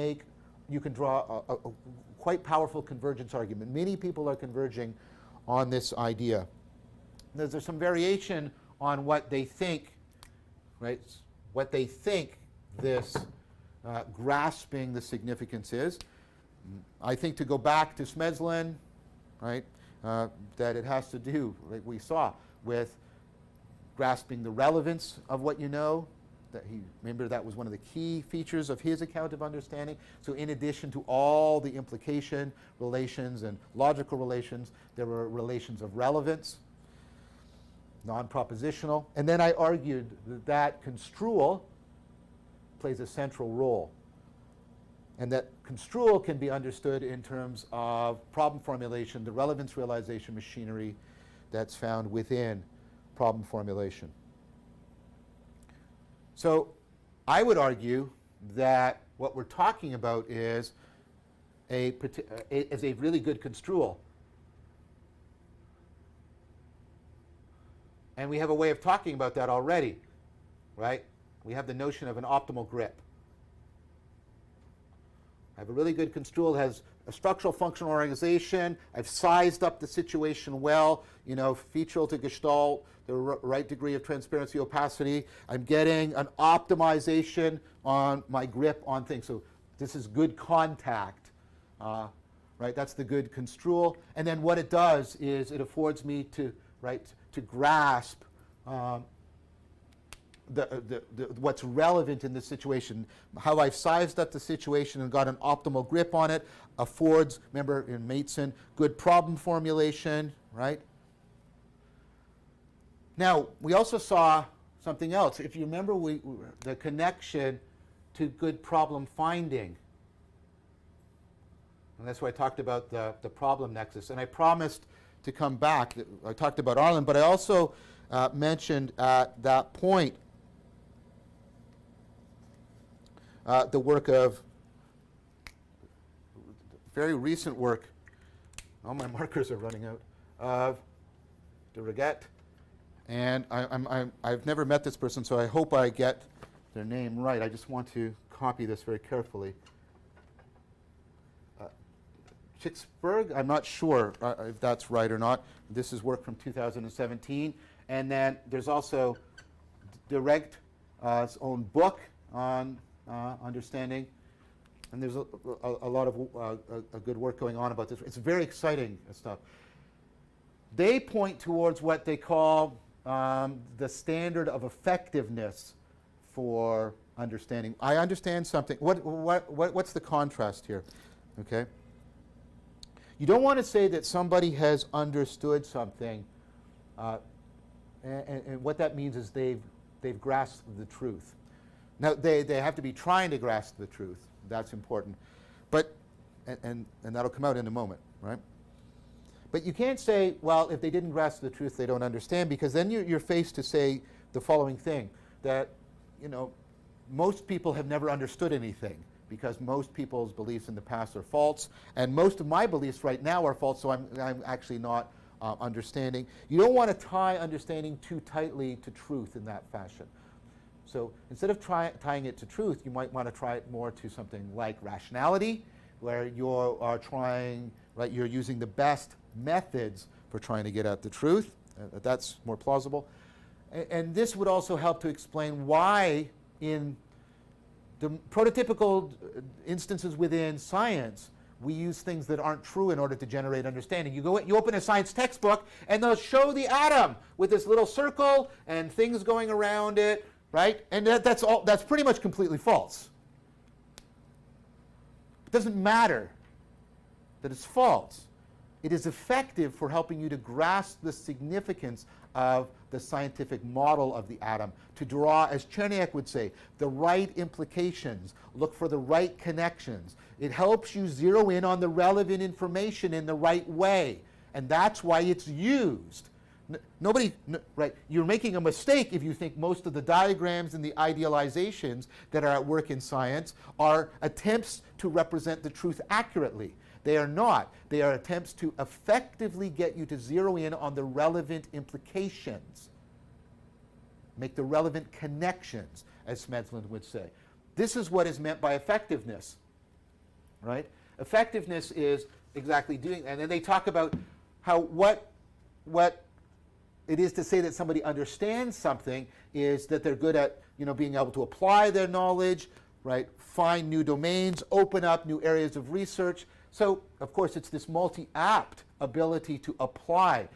draw a quite powerful convergence argument. Many people are converging on this idea. There's some variation on what they think, right? What they think this grasping the significance is. I think, to go back to Smedslin, right, that it has to do, like we saw, with grasping the relevance of what you know. Remember, that was one of the key features of his account of understanding. So in addition to all the implication relations and logical relations, there were relations of relevance, non-propositional. And then I argued that construal plays a central role, and that construal can be understood in terms of problem formulation, the relevance realization machinery that's found within problem formulation. So I would argue that what we're talking about is a really good construal. And we have a way of talking about that already, right? We have the notion of an optimal grip. I have a really good construal, has a structural functional organization. I've sized up the situation well, featural to gestalt, the right degree of transparency, opacity. I'm getting an optimization on my grip on things. So this is good contact, right? That's the good construal. And then what it does is it affords me to grasp what's relevant in the situation. How I've sized up the situation and got an optimal grip on it affords, remember in Mateson, good problem formulation, right? Now, we also saw something else. If you remember, the connection to good problem finding. And that's why I talked about the problem nexus. And I promised to come back. I talked about Arlen, but I also mentioned at that point the work of, very recent work, all my markers are running out, of Vervaeke. And I've never met this person, so I hope I get their name right. I just want to copy this very carefully. Chicksburg, I'm not sure if that's right or not. This is work from 2017. And then there's also Direct's own book on understanding. And there's a lot of a good work going on about this. It's very exciting stuff. They point towards what they call the standard of effectiveness for understanding. I understand something. What's the contrast here? Okay. You don't want to say that somebody has understood something, and what that means is they've grasped the truth. Now they have to be trying to grasp the truth. That's important, but and that'll come out in a moment, right? But you can't say, well, if they didn't grasp the truth, they don't understand, because then you're faced to say the following thing, that most people have never understood anything, because most people's beliefs in the past are false, and most of my beliefs right now are false, so I'm actually not understanding. You don't want to tie understanding too tightly to truth in that fashion. So instead of tying it to truth, you might want to try it more to something like rationality, where you are trying, right, you're using the best methods for trying to get at the truth. That's more plausible. And this would also help to explain why in the prototypical instances within science, we use things that aren't true in order to generate understanding. You open a science textbook, and they'll show the atom with this little circle and things going around it, right? And that's pretty much completely false. It doesn't matter that it's false. It is effective for helping you to grasp the significance of the scientific model of the atom, to draw, as Cherniak would say, the right implications, look for the right connections. It helps you zero in on the relevant information in the right way, and that's why it's used. Right, you're making a mistake if you think most of the diagrams and the idealizations that are at work in science are attempts to represent the truth accurately. They are not. They are attempts to effectively get you to zero in on the relevant implications, make the relevant connections, as Smedlund would say. This is what is meant by effectiveness, right? Effectiveness is exactly doing, and then they talk about how what it is to say that somebody understands something is that they're good at, being able to apply their knowledge, right? Find new domains, open up new areas of research. So, of course, it's this multi-apt ability to apply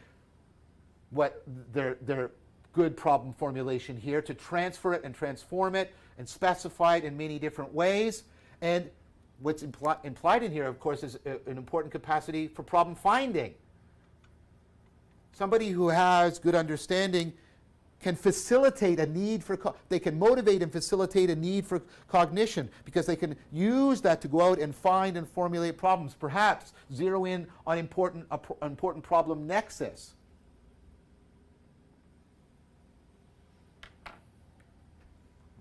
what their good problem formulation here, to transfer it and transform it and specify it in many different ways. And what's implied in here, of course, is an important capacity for problem finding. Somebody who has good understanding can facilitate a need for, they can motivate and facilitate a need for cognition, because they can use that to go out and find and formulate problems, perhaps zero in on important problem nexus.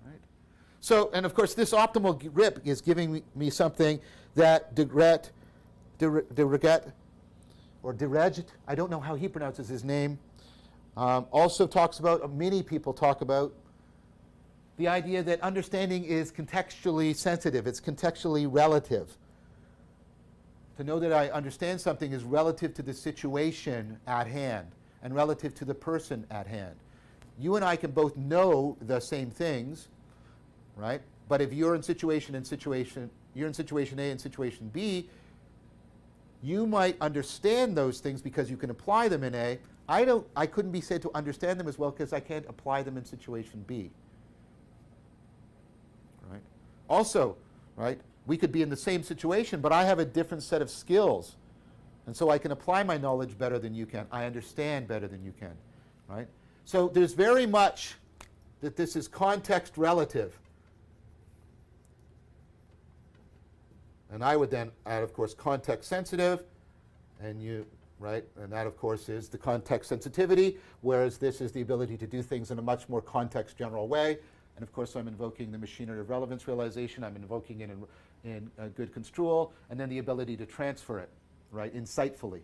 Right. So, and of course, this optimal grip is giving me something that Dereget, or Dereget, I don't know how he pronounces his name, also talks about, many people talk about, the idea that understanding is contextually sensitive, it's contextually relative. To know that I understand something is relative to the situation at hand and relative to the person at hand. You and I can both know the same things, right? But if you're in situation A and situation B, you might understand those things because you can apply them in A. I couldn't be said to understand them as well because I can't apply them in situation B. Right? Also, right, we could be in the same situation, but I have a different set of skills. And so I can apply my knowledge better than you can. I understand better than you can. Right? So there's very much that this is context relative. And I would then add, of course, context sensitive, and right? And that, of course, is the context sensitivity, whereas this is the ability to do things in a much more context general way. And of course, I'm invoking the machinery of relevance realization. I'm invoking it in good construal, and then the ability to transfer it, right, insightfully.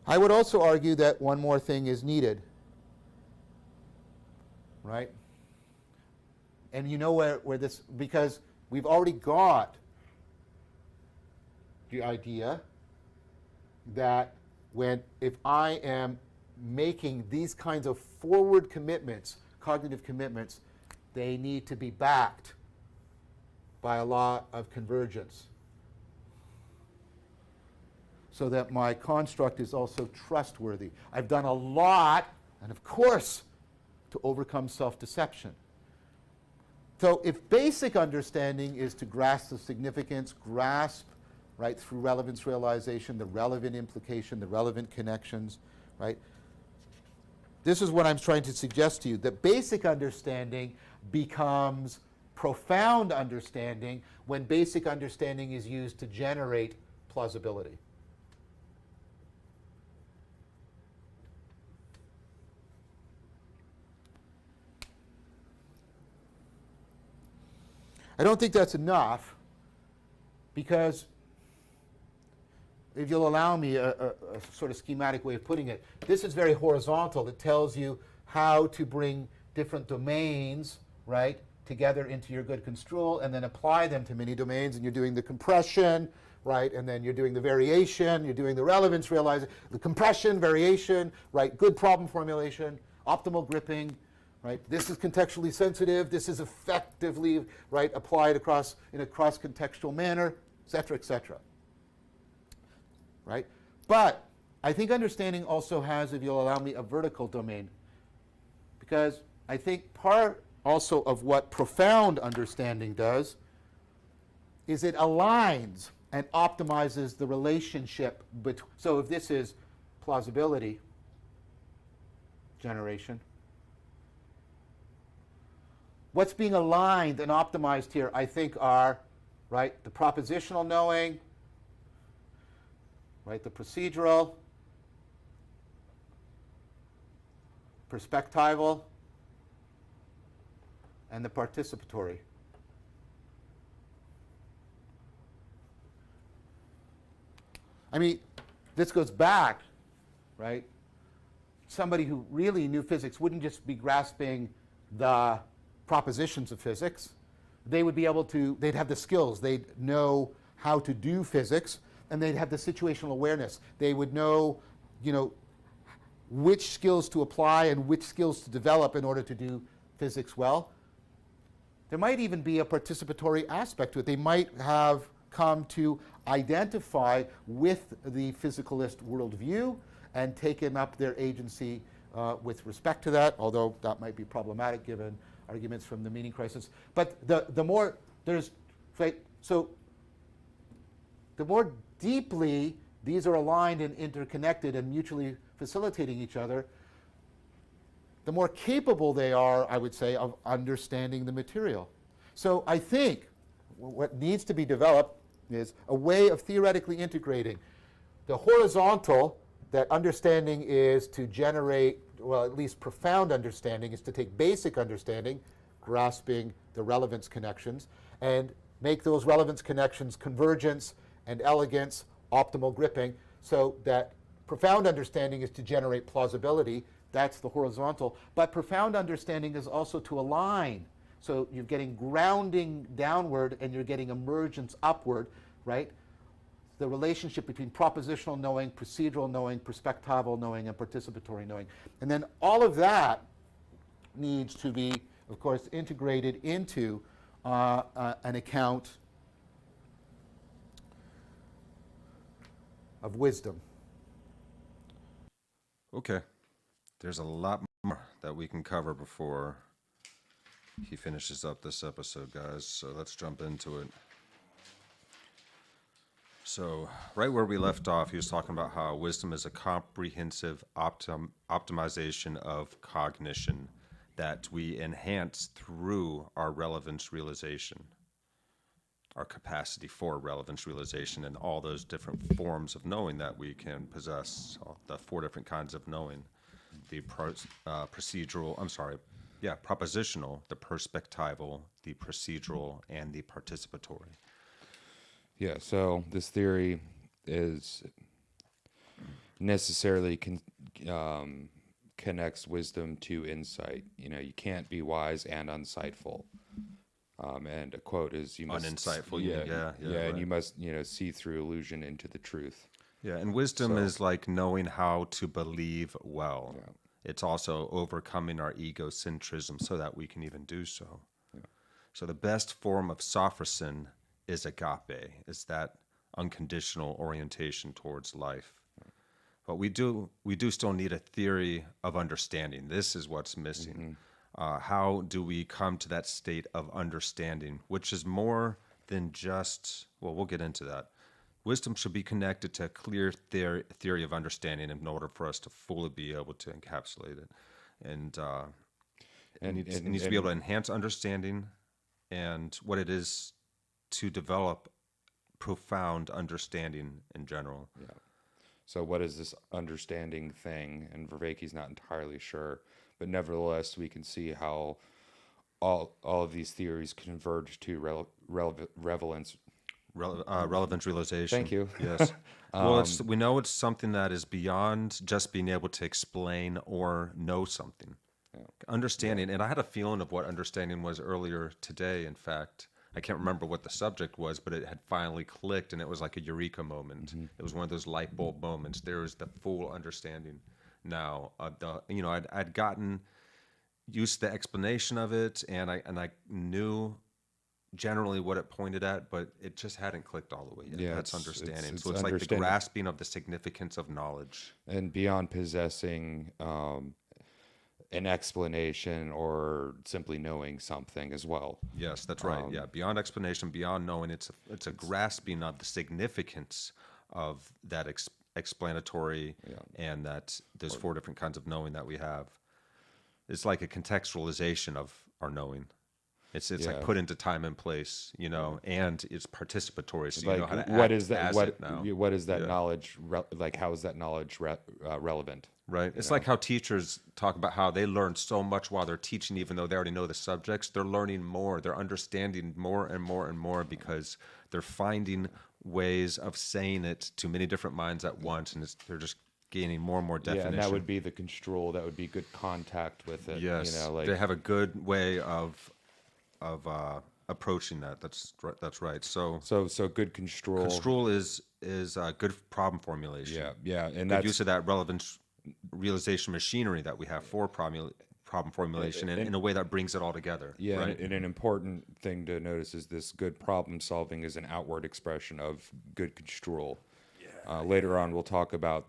I would also argue that one more thing is needed, right? And you know where this, because we've already got the idea that if I am making these kinds of forward commitments, cognitive commitments, they need to be backed by a law of convergence, so that my construct is also trustworthy. I've done a lot, and of course, to overcome self-deception. So if basic understanding is to grasp the significance, right, through relevance realization, the relevant implication, the relevant connections, right? This is what I'm trying to suggest to you, that basic understanding becomes profound understanding when basic understanding is used to generate plausibility. I don't think that's enough, because if you'll allow me a sort of schematic way of putting it, this is very horizontal. It tells you how to bring different domains, right, together into your good construal and then apply them to many domains, and you're doing the compression, right, and then you're doing the variation, you're doing the relevance realization, the compression, variation, right, good problem formulation, optimal gripping, right. This is contextually sensitive, this is effectively, right, applied across in a cross-contextual manner, et cetera, right. But I think understanding also has, if you'll allow me, a vertical domain, because I think part also of what profound understanding does is it aligns and optimizes the relationship between. So if this is plausibility generation, what's being aligned and optimized here, I think, are, right, the propositional knowing, right, the procedural, perspectival, and the participatory. I mean, this goes back, right? Somebody who really knew physics wouldn't just be grasping the propositions of physics. They would be able to, they'd have the skills, they'd know how to do physics, and they'd have the situational awareness. They would know, which skills to apply and which skills to develop in order to do physics well. There might even be a participatory aspect to it. They might have come to identify with the physicalist worldview and taken up their agency with respect to that, although that might be problematic given arguments from the meaning crisis. But the more there's, right, so the more deeply these are aligned and interconnected and mutually facilitating each other, the more capable they are, I would say, of understanding the material. So I think what needs to be developed is a way of theoretically integrating the horizontal, that understanding is to generate, well, at least profound understanding is to take basic understanding, grasping the relevance connections, and make those relevance connections convergence and elegance, optimal gripping, so that profound understanding is to generate plausibility. That's the horizontal. But profound understanding is also to align. So you're getting grounding downward and you're getting emergence upward, right? The relationship between propositional knowing, procedural knowing, perspectival knowing, and participatory knowing. And then all of that needs to be, of course, integrated into an account of wisdom. Okay. There's a lot more that we can cover before he finishes up this episode, guys. So let's jump into it. So right where we left off, he was talking about how wisdom is a comprehensive optimization of cognition that we enhance through our relevance realization, our capacity for relevance realization, and all those different forms of knowing that we can possess, the 4 different kinds of knowing. The propositional, the perspectival, the procedural, and the participatory. Yeah, so this theory is necessarily connects wisdom to insight. You can't be wise and unsightful. And a quote is, "You must uninsightful." Yeah, right. And you must, see through illusion into the truth. Yeah, and wisdom is like knowing how to believe well. Yeah. It's also overcoming our egocentrism so that we can even do so. Yeah. So the best form of sophrosyn is agape, is that unconditional orientation towards life. Yeah. But we do still need a theory of understanding. This is what's missing. Mm-hmm. How do we come to that state of understanding, which is more than just, well, we'll get into that. Wisdom should be connected to a clear theory of understanding in order for us to fully be able to encapsulate it. And it needs to be able to enhance understanding and what it is to develop profound understanding in general. Yeah. So what is this understanding thing? And Vervaeke's not entirely sure, but nevertheless, we can see how all of these theories converge to relevance. Relevant realization. Thank you. Yes. Well, we know it's something that is beyond just being able to explain or know something. Understanding, and I had a feeling of what understanding was earlier today. In fact, I can't remember what the subject was, but it had finally clicked, and it was like a eureka moment. It was one of those light bulb moments. There is the full understanding now. I'd gotten used to the explanation of it, and I knew generally what it pointed at, but it just hadn't clicked all the way yet. Yeah, That's it's understanding. So it's like the understanding. grasping of the significance of knowledge. And beyond possessing an explanation or simply knowing something as well. Yes, that's right. Yeah, beyond explanation, beyond knowing, it's a grasping of the significance of that explanatory and that there's 4 different kinds of knowing that we have. It's like a contextualization of our knowing. It's like put into time and place, and it's participatory. So like, you know how to what act is that? as What it now. what is that knowledge? Like, how is that knowledge relevant? Right. It's like how teachers talk about how they learn so much while they're teaching, even though they already know the subjects. They're learning more. They're understanding more and more and more because they're finding ways of saying it to many different minds at once, and they're just gaining more and more definition. Yeah, and that would be the construal. That would be good contact with it. Yes, they have a good way of approaching that. That's right. So good construal. Construal is good problem formulation. Yeah, and good that's use of that relevant realization machinery that we have for problem formulation in a way that brings it all together. Yeah, right? and an important thing to notice is this good problem solving is an outward expression of good construal. Later on, we'll talk about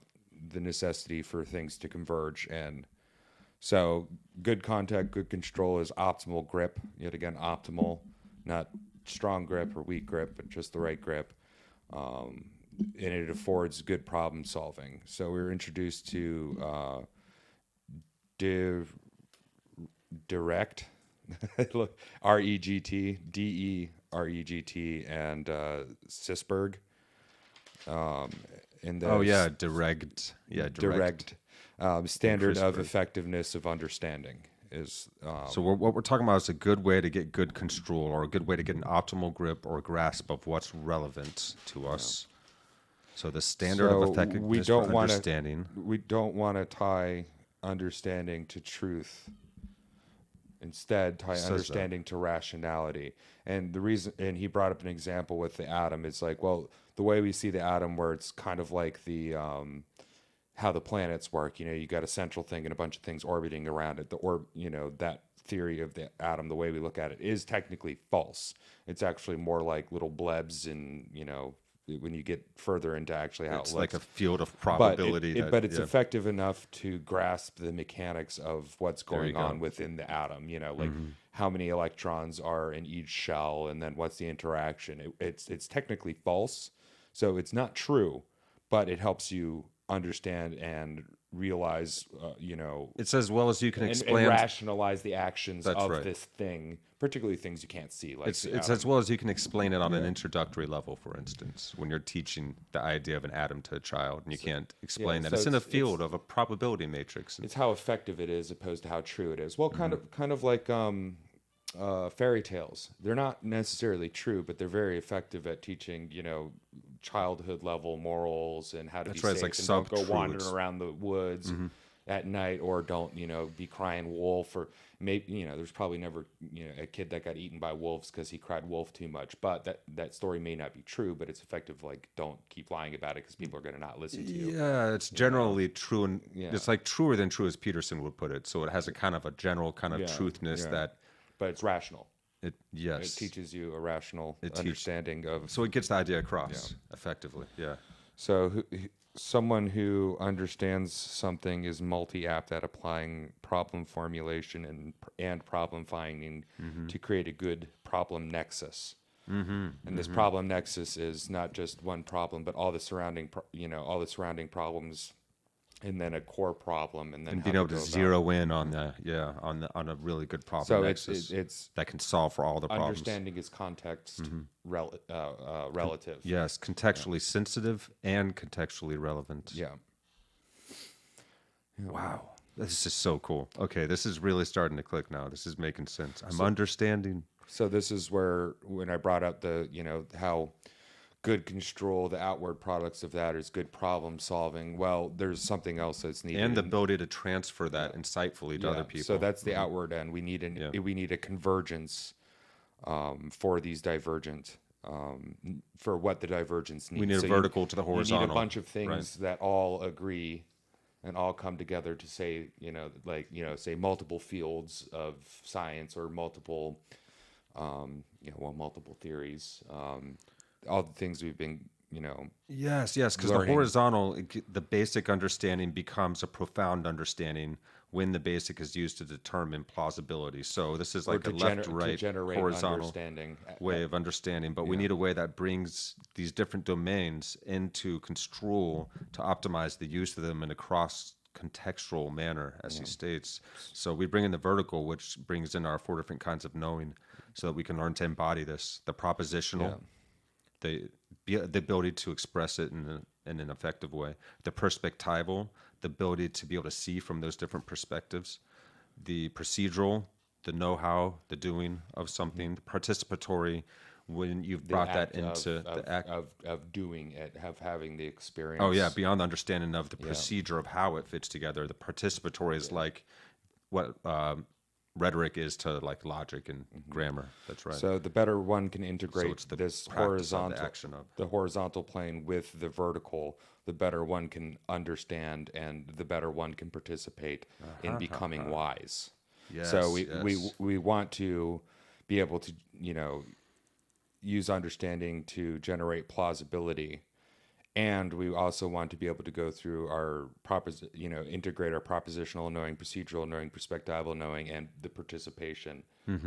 the necessity for things to converge, and so good contact, good control is optimal grip. Yet again, optimal, not strong grip or weak grip, but just the right grip. And it affords good problem solving. So we were introduced to direct, R-E-G-T, D-E-R-E-G-T, and Sisberg. Direct. Yeah, direct. Standard of effectiveness of understanding is. So what we're talking about is a good way to get good control, or a good way to get an optimal grip or grasp of what's relevant to us. So the standard of effectiveness for understanding. We don't want to tie understanding to truth. Instead, tie understanding to rationality. And the reason, and he brought up an example with the atom. It's like, well, the way we see the atom, where it's kind of like the how the planets work. You got a central thing and a bunch of things orbiting around it. That theory of the atom, the way we look at it, is technically false. It's actually more like little blebs, and when you get further into actually how it's it like looks. a field of probability. But it's effective enough to grasp the mechanics of what's going on within the atom. How many electrons are in each shell, and then what's the interaction. It's technically false, so it's not true, but it helps you understand and realize, it's as well as you can explain and rationalize the actions of this thing, particularly things you can't see. Like it's as well as you can explain it on an introductory level. For instance, when you're teaching the idea of an atom to a child, and you can't explain that, so it's in a field of a probability matrix. It's how effective it is, opposed to how true it is. Well, kind of like fairy tales. They're not necessarily true, but they're very effective at teaching, childhood level morals and how to be safe, like and don't go wandering around the woods at night, or don't be crying wolf, or maybe there's probably never a kid that got eaten by wolves because he cried wolf too much. But that story may not be true, but it's effective. Like, don't keep lying about it because people are going to not listen to you. Yeah, it's generally true, and it's like truer than true, as Peterson would put it. So it has a kind of a general kind of truthness that. But it's rational. It teaches you a rational understanding of. So it gets the idea across effectively. Yeah. So someone who understands something is multi-apt at applying problem formulation and problem finding to create a good problem nexus. And this problem nexus is not just one problem, but all the surrounding problems. And then a core problem, and being able to zero in on a really good problem nexus it's that can solve for all the problems. Understanding is context relative. Yes, contextually sensitive and contextually relevant. Yeah. Wow. This is so cool. Okay, this is really starting to click now. This is making sense. I'm So, understanding. so this is where when I brought up the, how good control, the outward products of that is good problem solving. Well, there's something else that's needed. And the ability to transfer that insightfully to other people. So that's the outward end. We need a convergence for these divergent, for what the divergence needs. We need a vertical to the horizontal. You need a bunch of things that all agree and all come together to say, say multiple fields of science or multiple, multiple theories. All the things we've been, Yes, because the horizontal, the basic understanding becomes a profound understanding when the basic is used to determine plausibility. So this is like a left-right horizontal way of understanding, but we need a way that brings these different domains into construal to optimize the use of them in a cross-contextual manner, as he states. So we bring in the vertical, which brings in our 4 different kinds of knowing so that we can learn to embody this. The propositional, the ability to express it in an effective way. The perspectival, the ability to be able to see from those different perspectives. The procedural, the know-how, the doing of something. The participatory, when you've brought that into the act of doing it, of having the experience. Oh yeah, beyond the understanding of the procedure of how it fits together. The participatory is like what rhetoric is to like logic and grammar. That's right. So the better one can integrate this horizontal, the horizontal plane with the vertical, the better one can understand and the better one can participate in becoming wise. Yes, so we want to be able to, use understanding to generate plausibility. And we also want to be able to go through our integrate our propositional knowing, procedural knowing, perspectival knowing, and the participation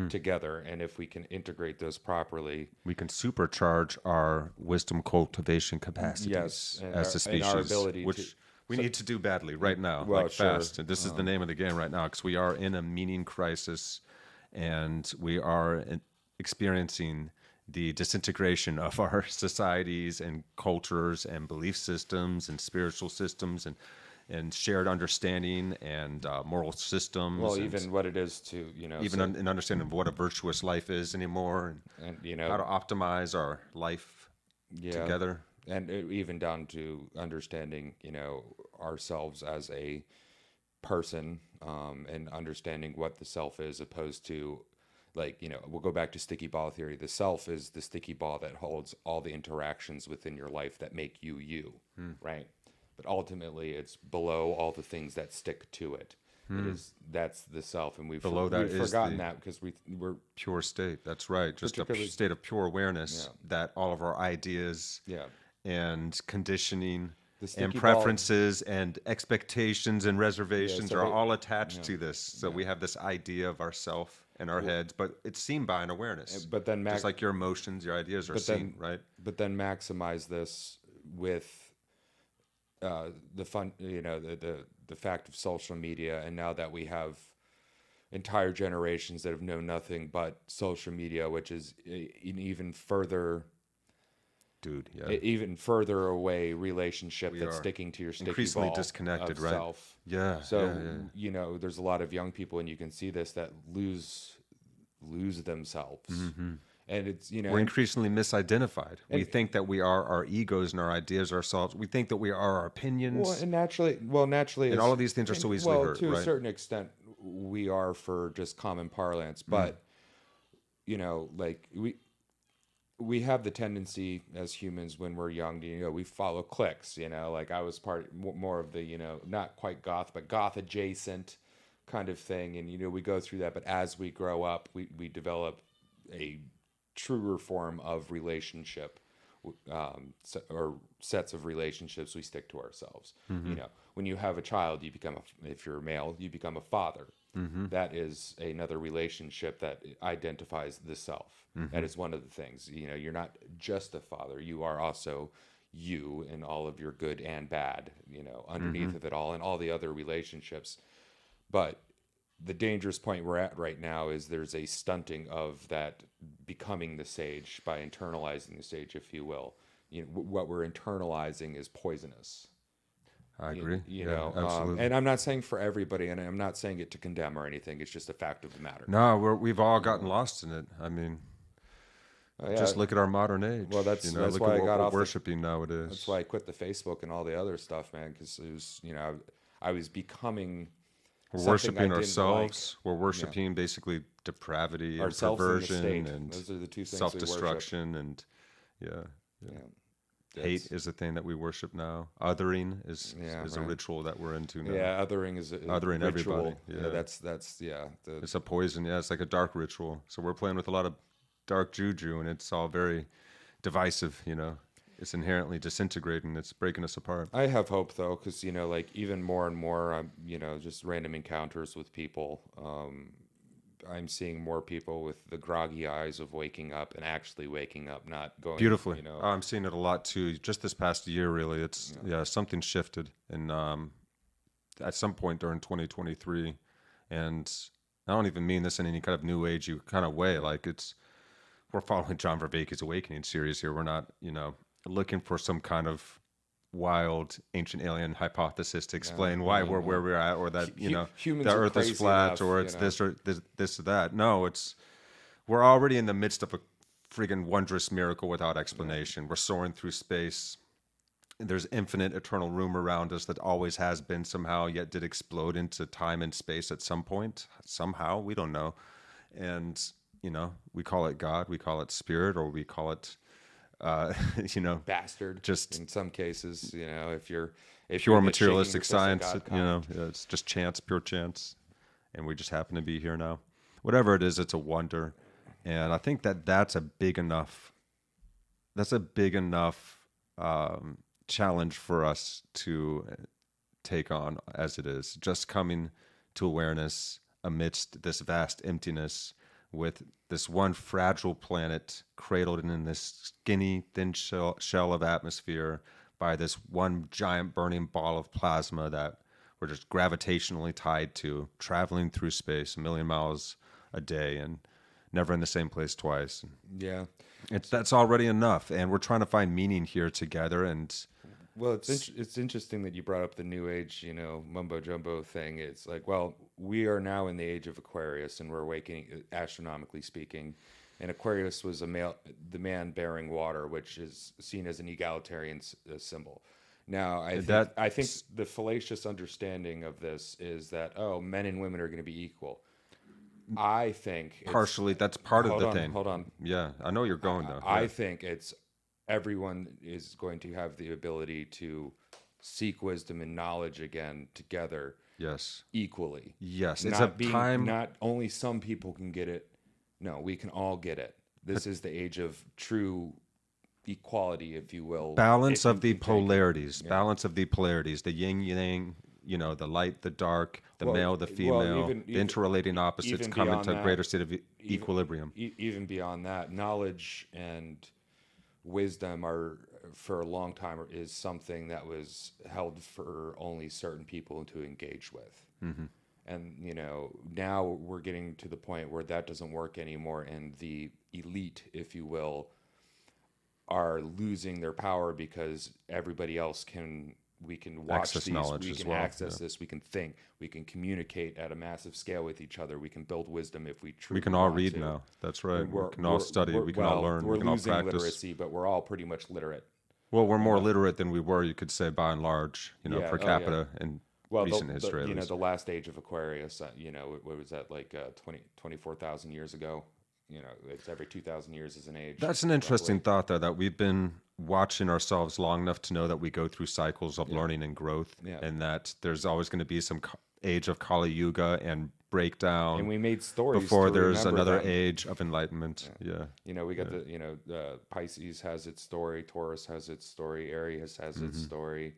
together. And if we can integrate those properly, we can supercharge our wisdom cultivation capacities as a species, and our ability which we need to do badly right now, fast. And this is the name of the game right now, because we are in a meaning crisis, and we are experiencing the disintegration of our societies and cultures and belief systems and spiritual systems and shared understanding and moral systems. Well, even what it is to, even an understanding of what a virtuous life is anymore, and how to optimize our life together. And even down to understanding, ourselves as a person, and understanding what the self is, opposed to, we'll go back to sticky ball theory. The self is the sticky ball that holds all the interactions within your life that make you, right? But ultimately, it's below all the things that stick to it. That's the self, and we've forgotten that because we're pure state. That's right, just a state of pure awareness that all of our ideas and conditioning and preferences and expectations and reservations are all attached to this. So we have this idea of ourself in our heads, but it's seen by an awareness. But then, just like your emotions, your ideas are seen, right? But then maximize this with the fun, the fact of social media, and now that we have entire generations that have known nothing but social media, which is an even further. Even further away relationship that's sticking to your sticky increasingly ball disconnected, of right? Self. There's a lot of young people, and you can see this, that lose themselves, and it's we're increasingly misidentified. We think that we are our egos and our ideas ourselves. We think that we are our opinions. Well, and naturally, and all of these things are so easily hurt. To a certain extent, we are for just common parlance, but we have the tendency as humans when we're young to, we follow cliques, I was more of the, not quite goth, but goth adjacent kind of thing. And, we go through that, but as we grow up, we develop a truer form of relationship, or sets of relationships. We stick to ourselves. When you have a child, if you're a male, you become a father. That is another relationship that identifies the self. That is one of the things. You're not just a father. You are also you in all of your good and bad, underneath of it all, and all the other relationships. But the dangerous point we're at right now is there's a stunting of that becoming the sage by internalizing the sage, if you will. What we're internalizing is poisonous. I agree. You Yeah, know, absolutely. and I'm not saying for everybody, and I'm not saying it to condemn or anything. It's just a fact of the matter. No, we've all gotten lost in it. I mean, Yeah. just look at our modern age. Well, that's Look at why I what got we're off worshiping that's nowadays. why I quit the Facebook and all the other stuff, man. Because it was, I was becoming We're something I worshiping didn't like. ourselves. We're Yeah, worshiping basically depravity and ourselves in the perversion state. and Those are the two things we worship. self-destruction and yeah. Yeah, Hate that's is a thing that we worship now. Othering is yeah, is a right. ritual that we're into now. Yeah, othering is a Othering ritual. everybody. Yeah. That's yeah. It's a poison. Yeah, it's like a dark ritual. So we're playing with a lot of dark juju, and it's all very divisive. It's inherently disintegrating. It's breaking us apart. I have hope though, because like even more and more, just random encounters with people. I'm seeing more people with the groggy eyes of waking up and actually waking up, not going. Beautifully. I'm seeing it a lot too. Just this past year, really, it's something shifted, and at some point during 2023, and I don't even mean this in any kind of new agey kind of way. Like we're following John Vervaeke's Awakening series here. We're not, looking for some kind of wild ancient alien hypothesis to explain why we're where we're at, or that humans the are Earth is crazy flat, enough, or it's this or this or that. No, we're already in the midst of a friggin' wondrous miracle without explanation. We're soaring through space. There's infinite eternal room around us that always has been somehow, yet did explode into time and space at some point. Somehow, we don't know. And, we call it God, we call it spirit, or we call it, bastard. just in some cases, if you're pure the shaking materialistic your fist at science. God kind. It's just chance, pure chance. And we just happen to be here now. Whatever it is, it's a wonder. And I think that's a big enough challenge for us to take on as it is. Just coming to awareness amidst this vast emptiness with this one fragile planet cradled in this skinny, thin shell of atmosphere by this one giant burning ball of plasma that we're just gravitationally tied to, traveling through space 1,000,000 miles a day and never in the same place twice. Yeah. That's already enough, and we're trying to find meaning here together. And Well, it's interesting that you brought up the new age, mumbo jumbo thing. It's like, well, we are now in the age of Aquarius, and we're awakening, astronomically speaking. And Aquarius was the man bearing water, which is seen as an egalitarian symbol. Now, I think the fallacious understanding of this is that men and women are going to be equal. I think partially that's part of the thing. Hold on. Yeah, I know you're going though. I think it's everyone is going to have the ability to seek wisdom and knowledge again together. Yes. Equally. Yes. Not only some people can get it. No, we can all get it. This is the age of true equality, if you will. Balance of the polarities. Balance of the polarities. The yin yang. The light, the dark, the male, the female, the interrelating opposites come into a greater state of equilibrium. Even beyond that, knowledge and wisdom are, for a long time, is something that was held for only certain people to engage with. Mm-hmm. And, now we're getting to the point where that doesn't work anymore, and the elite, if you will, are losing their power because everybody else we can watch access these, knowledge we as can well. access this, we can think, we can communicate at a massive scale with each other, we can build wisdom if we truly We can all want read to. now. That's right. We can all study. We can all learn. We're We can all losing practice. literacy, but we're all pretty much literate. Well, we're more literate than we were, you could say, by and large, per capita in recent history. At least. The last age of Aquarius, what was that, like 24,000 years ago? It's every 2,000 years is an age. That's an interesting thought, though, that we've been watching ourselves long enough to know that we go through cycles of learning and growth, and that there's always going to be some age of Kali Yuga and breakdown. And we made stories before there's another them. age of enlightenment. Yeah. We got the Pisces has its story, Taurus has its story, Aries has its story.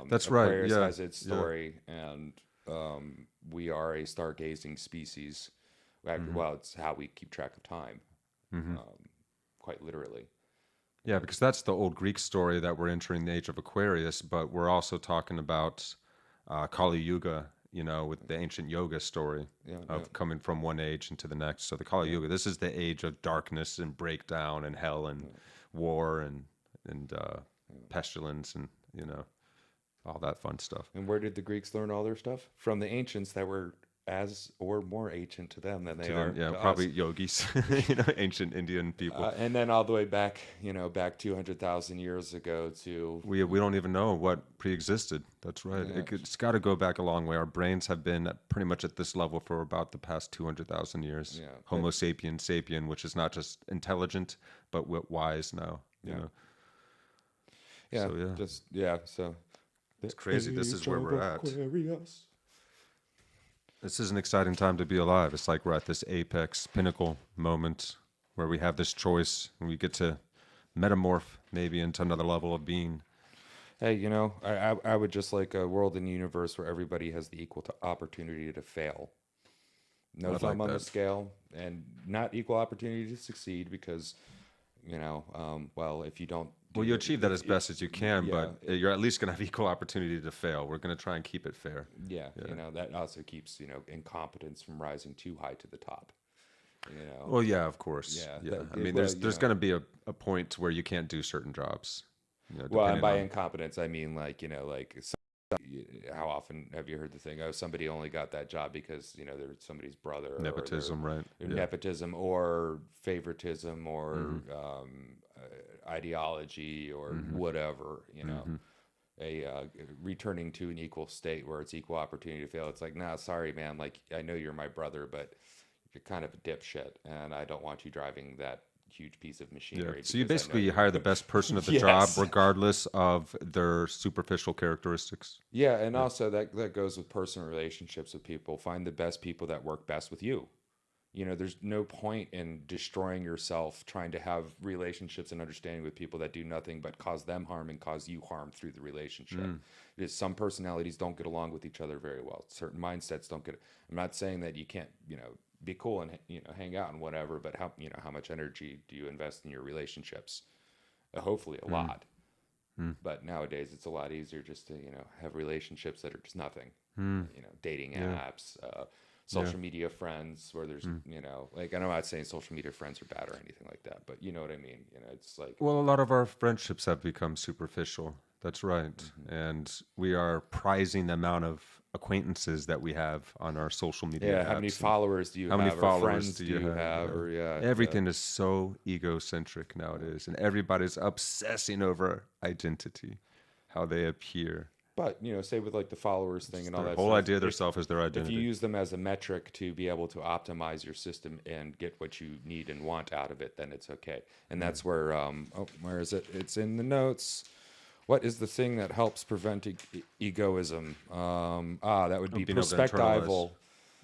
That's Aquarius right. Yeah. has its story, and we are a stargazing species. Well, it's how we keep track of time, quite literally. Yeah, because that's the old Greek story that we're entering the age of Aquarius, but we're also talking about Kali Yuga, with the ancient yoga story of coming from one age into the next. So the Kali Yuga, this is the age of darkness and breakdown and hell and war and pestilence and, all that fun stuff. And where did the Greeks learn all their stuff? From the ancients that were as or more ancient to them than they To are them, yeah, to probably us. yogis, ancient Indian people. And then all the way back, back 200,000 years ago to, We don't even know what pre-existed. That's right. yeah, It's got to go back a long way. Our brains have been pretty much at this level for about the past 200,000 years. yeah, Homo sapiens sapien, which is not just intelligent but wise now. You yeah, know. yeah, So yeah, just, yeah, so. it's crazy. This is Age where of we're at. Aquarius. This is an exciting time to be alive. It's like we're at this apex pinnacle moment where we have this choice and we get to metamorph maybe into another level of being. Hey, I would just like a world and universe where everybody has the equal opportunity to fail. No I'd thumb like on the that. scale, and not equal opportunity to succeed because, well, if you don't do Well, you it, achieve that as best as you can, yeah, but you're at least going to have equal opportunity to fail. We're going to try and keep it fair. yeah, that also keeps, incompetence from rising too high to the top. Well, yeah, of course. Yeah, Yeah. I mean, well, there's going to be a point where you can't do certain jobs. well, and Depending by on incompetence, I mean how often have you heard the thing? Oh, somebody only got that job because they're somebody's brother, nepotism, right? or Yeah. nepotism, or favoritism, or ideology, or Mm-hmm. whatever. Returning to an equal state where it's equal opportunity to fail. It's like, nah, sorry, man. Like, I know you're my brother, but you're kind of a dipshit, and I don't want you driving that huge piece of Yeah. machinery. So you because I know basically you hire the best person at the job, Yes. regardless of their superficial characteristics. Yeah, and also that goes with personal relationships with people. Find the best people that work best with you. There's no point in destroying yourself trying to have relationships and understanding with people that do nothing but cause them harm and cause you harm through the relationship. It is some personalities don't get along with each other very well. Certain mindsets don't get. I'm not saying that you can't, be cool and hang out and whatever, but how much energy do you invest in your relationships? Hopefully a lot. But nowadays it's a lot easier just to have relationships that are just nothing. Dating apps, social media friends, where there's like, and I'm not saying social media friends are bad or anything like that, but you know what I mean. It's like, Well, a lot of our friendships have become superficial. That's right. And we are prizing the amount of acquaintances that we have on our social media how many apps. followers do you How have? many Or followers friends do you have? Or Everything is so egocentric nowadays, and everybody's obsessing over identity, how they appear. But say with like the followers thing and all Their that whole stuff, idea of their self is their if you identity. use them as a metric to be able to optimize your system and get what you need and want out of it, then it's okay. And that's where where is it? It's in the notes. What is the thing that helps prevent egoism? That would be Being able to perspectival.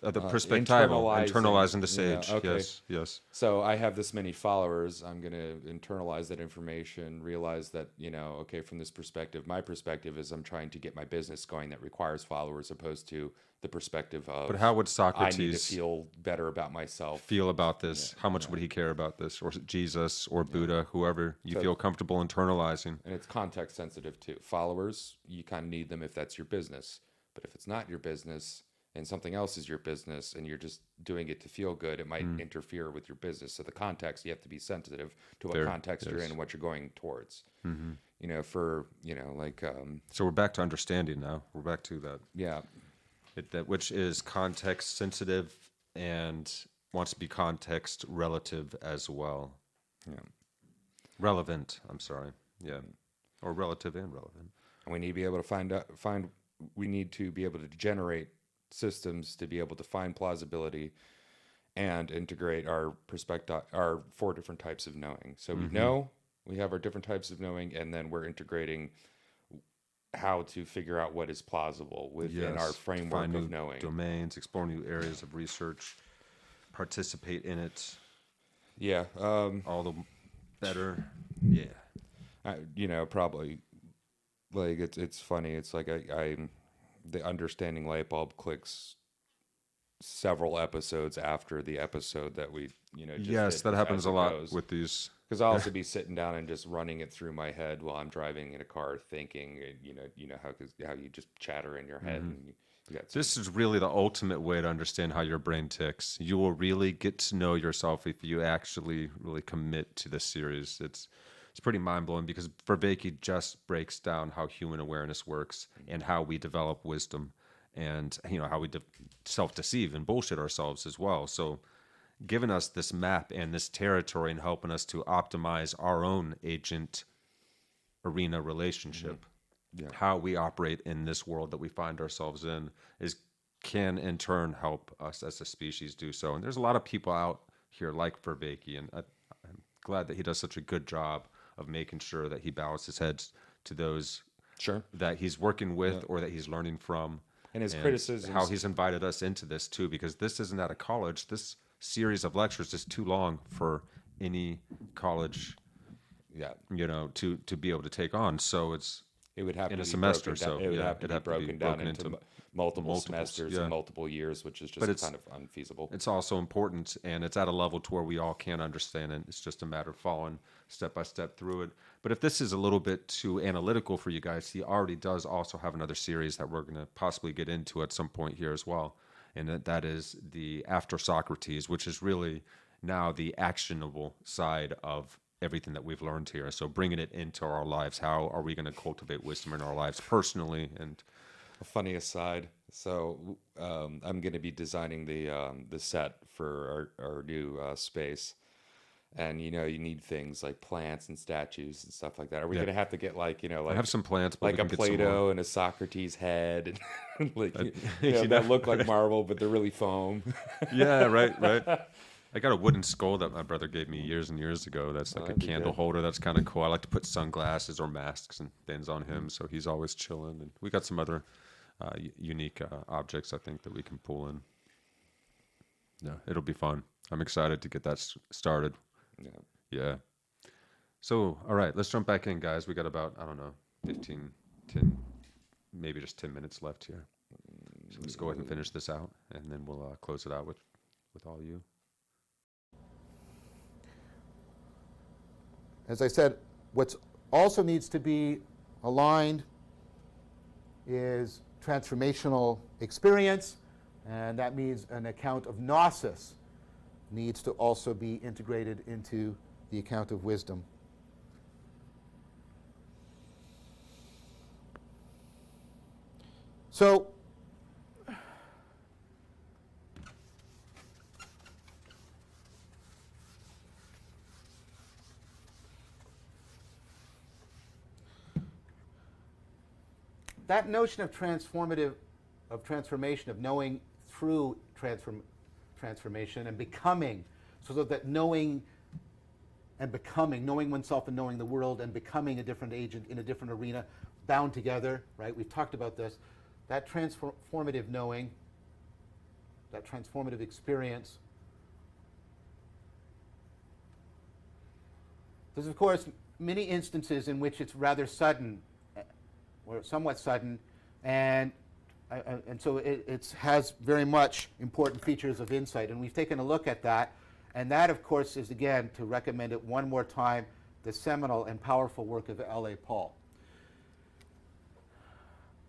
The perspectival, internalizing. internalizing the sage. Okay. Yes. So I have this many followers. I'm going to internalize that information, realize that, okay, from this perspective, my perspective is I'm trying to get my business going that requires followers, opposed to the perspective of, But how would I need to Socrates feel better about myself. feel about this? How much would he care about this? Or Jesus or Buddha, whoever you feel comfortable internalizing. And it's context sensitive too. Followers, you kind of need them if that's your business. But if it's not your business and something else is your business and you're just doing it to feel good, it might interfere with your business. So the context, you have to be sensitive to what context you're in and what you're going towards. So we're back to understanding now. We're back to that. Yeah. Which is context sensitive and wants to be context relative as well. Yeah. Relevant, I'm sorry. Yeah. Or relative and relevant. And we need to be able to we need to be able to generate systems to be able to find plausibility and integrate our our 4 different types of knowing. So we know, we have our different types of knowing, and then we're integrating how to figure out what is plausible within our framework Find of new knowing. domains, explore new areas of research, participate in it. Yeah. All the better. Yeah. Probably like it's funny. It's like I'm the understanding light bulb clicks several episodes after the episode that we just Yes, did, that happens as a it lot goes. with these. Because I'll also be sitting down and just running it through my head while I'm driving in a car, thinking. How you just chatter in your head. And you got This is really the ultimate way to understand how your brain ticks. You will really get to know yourself if you actually really commit to this series. it's pretty mind-blowing because Vervaeke just breaks down how human awareness works and how we develop wisdom and, you know, how we self-deceive and bullshit ourselves as well. So giving us this map and this territory and helping us to optimize our own agent arena relationship, how we operate in this world that we find ourselves in can in turn help us as a species do so. And there's a lot of people out here like Vervaeke, and I'm glad that he does such a good job of making sure that he bows his head to those that he's working with or that he's learning from. And his criticisms. How he's invited us into this too, because this isn't at a college. This series of lectures is too long for any college, you know, to be able to take on. So it would have in to a be semester. Broken down. So it would have to be broken down into multiple semesters and yeah. multiple years, which is just kind of unfeasible. It's also important, and it's at a level to where we all can understand it. It's just a matter of following step by step through it. But if this is a little bit too analytical for you guys, he already does also have another series that we're going to possibly get into at some point here as well. And that is the After Socrates, which is really now the actionable side of everything that we've learned here. So bringing it into our lives, how are we going to cultivate wisdom in our lives personally? And a funny aside, so I'm going to be designing the set for our new space. And, you know, you need things like plants and statues and stuff like that. Are we going to have to get like, you know, like I have some plants, but like a Plato and a Socrates head, and like you know, that look like marble, but they're really foam. Yeah, right. I got a wooden skull that my brother gave me years and years ago. That's like a candle holder. That's kind of cool. I like to put sunglasses or masks and things on him, so he's always chilling. And we got some other unique objects I think that we can pull in. Yeah, it'll be fun. I'm excited to get that started. Yeah. So, all right, let's jump back in, guys. We got about, I don't know, 10, maybe just 10 minutes left here. So let's go ahead and finish this out, and then we'll close it out with all you. As I said, what also needs to be aligned is transformational experience, and that means an account of gnosis needs to also be integrated into the account of wisdom. So, that notion of transformation, of knowing through transformation and becoming, so that knowing and becoming, knowing oneself and knowing the world and becoming a different agent in a different arena, bound together, right? We've talked about this. That transformative knowing, that transformative experience. There's, of course, many instances in which it's rather sudden, or somewhat sudden, and so it has very much important features of insight, and we've taken a look at that, and that, of course, is, again, to recommend it one more time, the seminal and powerful work of L.A. Paul.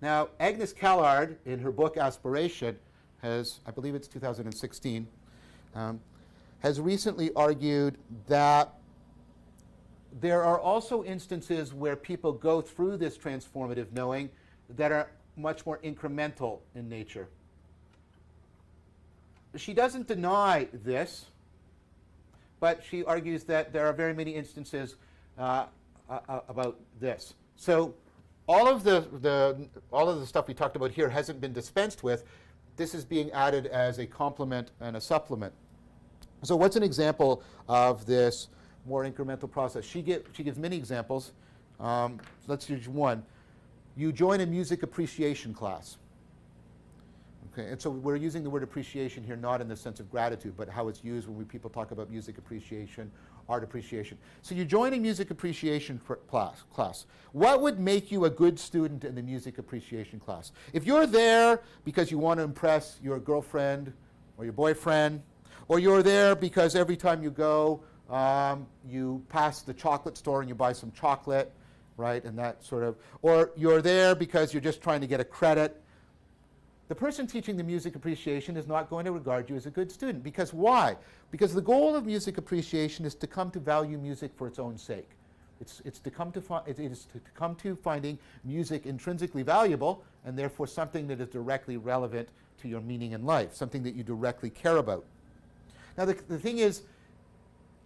Now, Agnes Callard, in her book Aspiration, has, I believe it's 2016, has recently argued that there are also instances where people go through this transformative knowing that are much more incremental in nature. She doesn't deny this, but she argues that there are very many instances about this. So all of the stuff we talked about here hasn't been dispensed with. This is being added as a complement and a supplement. So what's an example of this more incremental process? She gives many examples. Let's use one. You join a music appreciation class. Okay, and so we're using the word appreciation here not in the sense of gratitude, but how it's used when people talk about music appreciation, art appreciation. So you join a music appreciation class. What would make you a good student in the music appreciation class? If you're there because you want to impress your girlfriend or your boyfriend, or you're there because every time you go, you pass the chocolate store and you buy some chocolate, right, and that sort of, or you're there because you're just trying to get a credit, the person teaching the music appreciation is not going to regard you as a good student. Because why? Because the goal of music appreciation is to come to value music for its own sake, It's to come to it is to come to finding music intrinsically valuable, and therefore something that is directly relevant to your meaning in life, something that you directly care about. Now the thing is,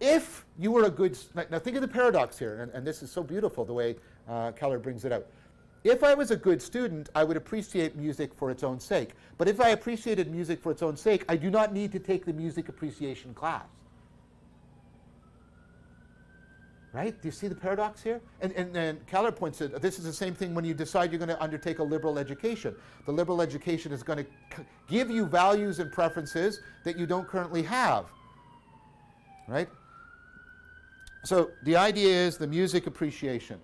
if you were a good, now think of the paradox here, and this is so beautiful the way Keller brings it out. If I was a good student, I would appreciate music for its own sake. But if I appreciated music for its own sake, I do not need to take the music appreciation class. Right? Do you see the paradox here? And Keller points out, this is the same thing when you decide you're going to undertake a liberal education. The liberal education is going to give you values and preferences that you don't currently have. Right? So the idea is the music appreciation.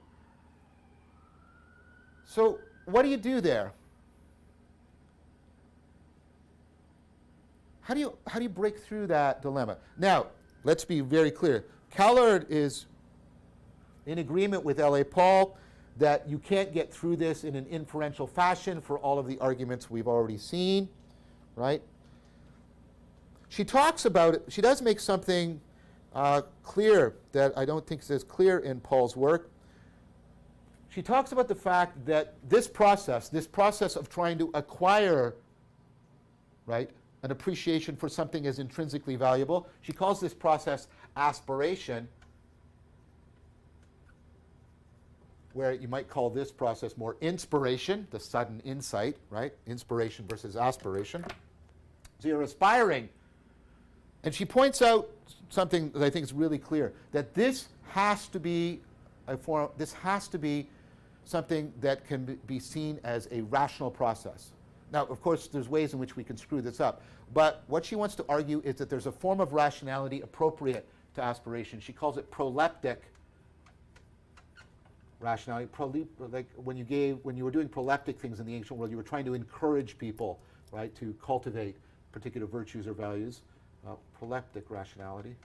So what do you do there? How do you break through that dilemma? Now, let's be very clear. Keller is in agreement with L.A. Paul that you can't get through this in an inferential fashion for all of the arguments we've already seen, right? She talks about it. She does make something clear that I don't think is as clear in Paul's work. She talks about the fact that this process of trying to acquire, right, an appreciation for something as intrinsically valuable, she calls this process aspiration, where you might call this process more inspiration, the sudden insight, right? Inspiration versus aspiration. So you're aspiring. And she points out something that I think is really clear, that this has to be something that can be seen as a rational process. Now, of course, there's ways in which we can screw this up. But what she wants to argue is that there's a form of rationality appropriate to aspiration. She calls it proleptic rationality. Like when you were doing proleptic things in the ancient world, you were trying to encourage people, right, to cultivate particular virtues or values. Proleptic rationality.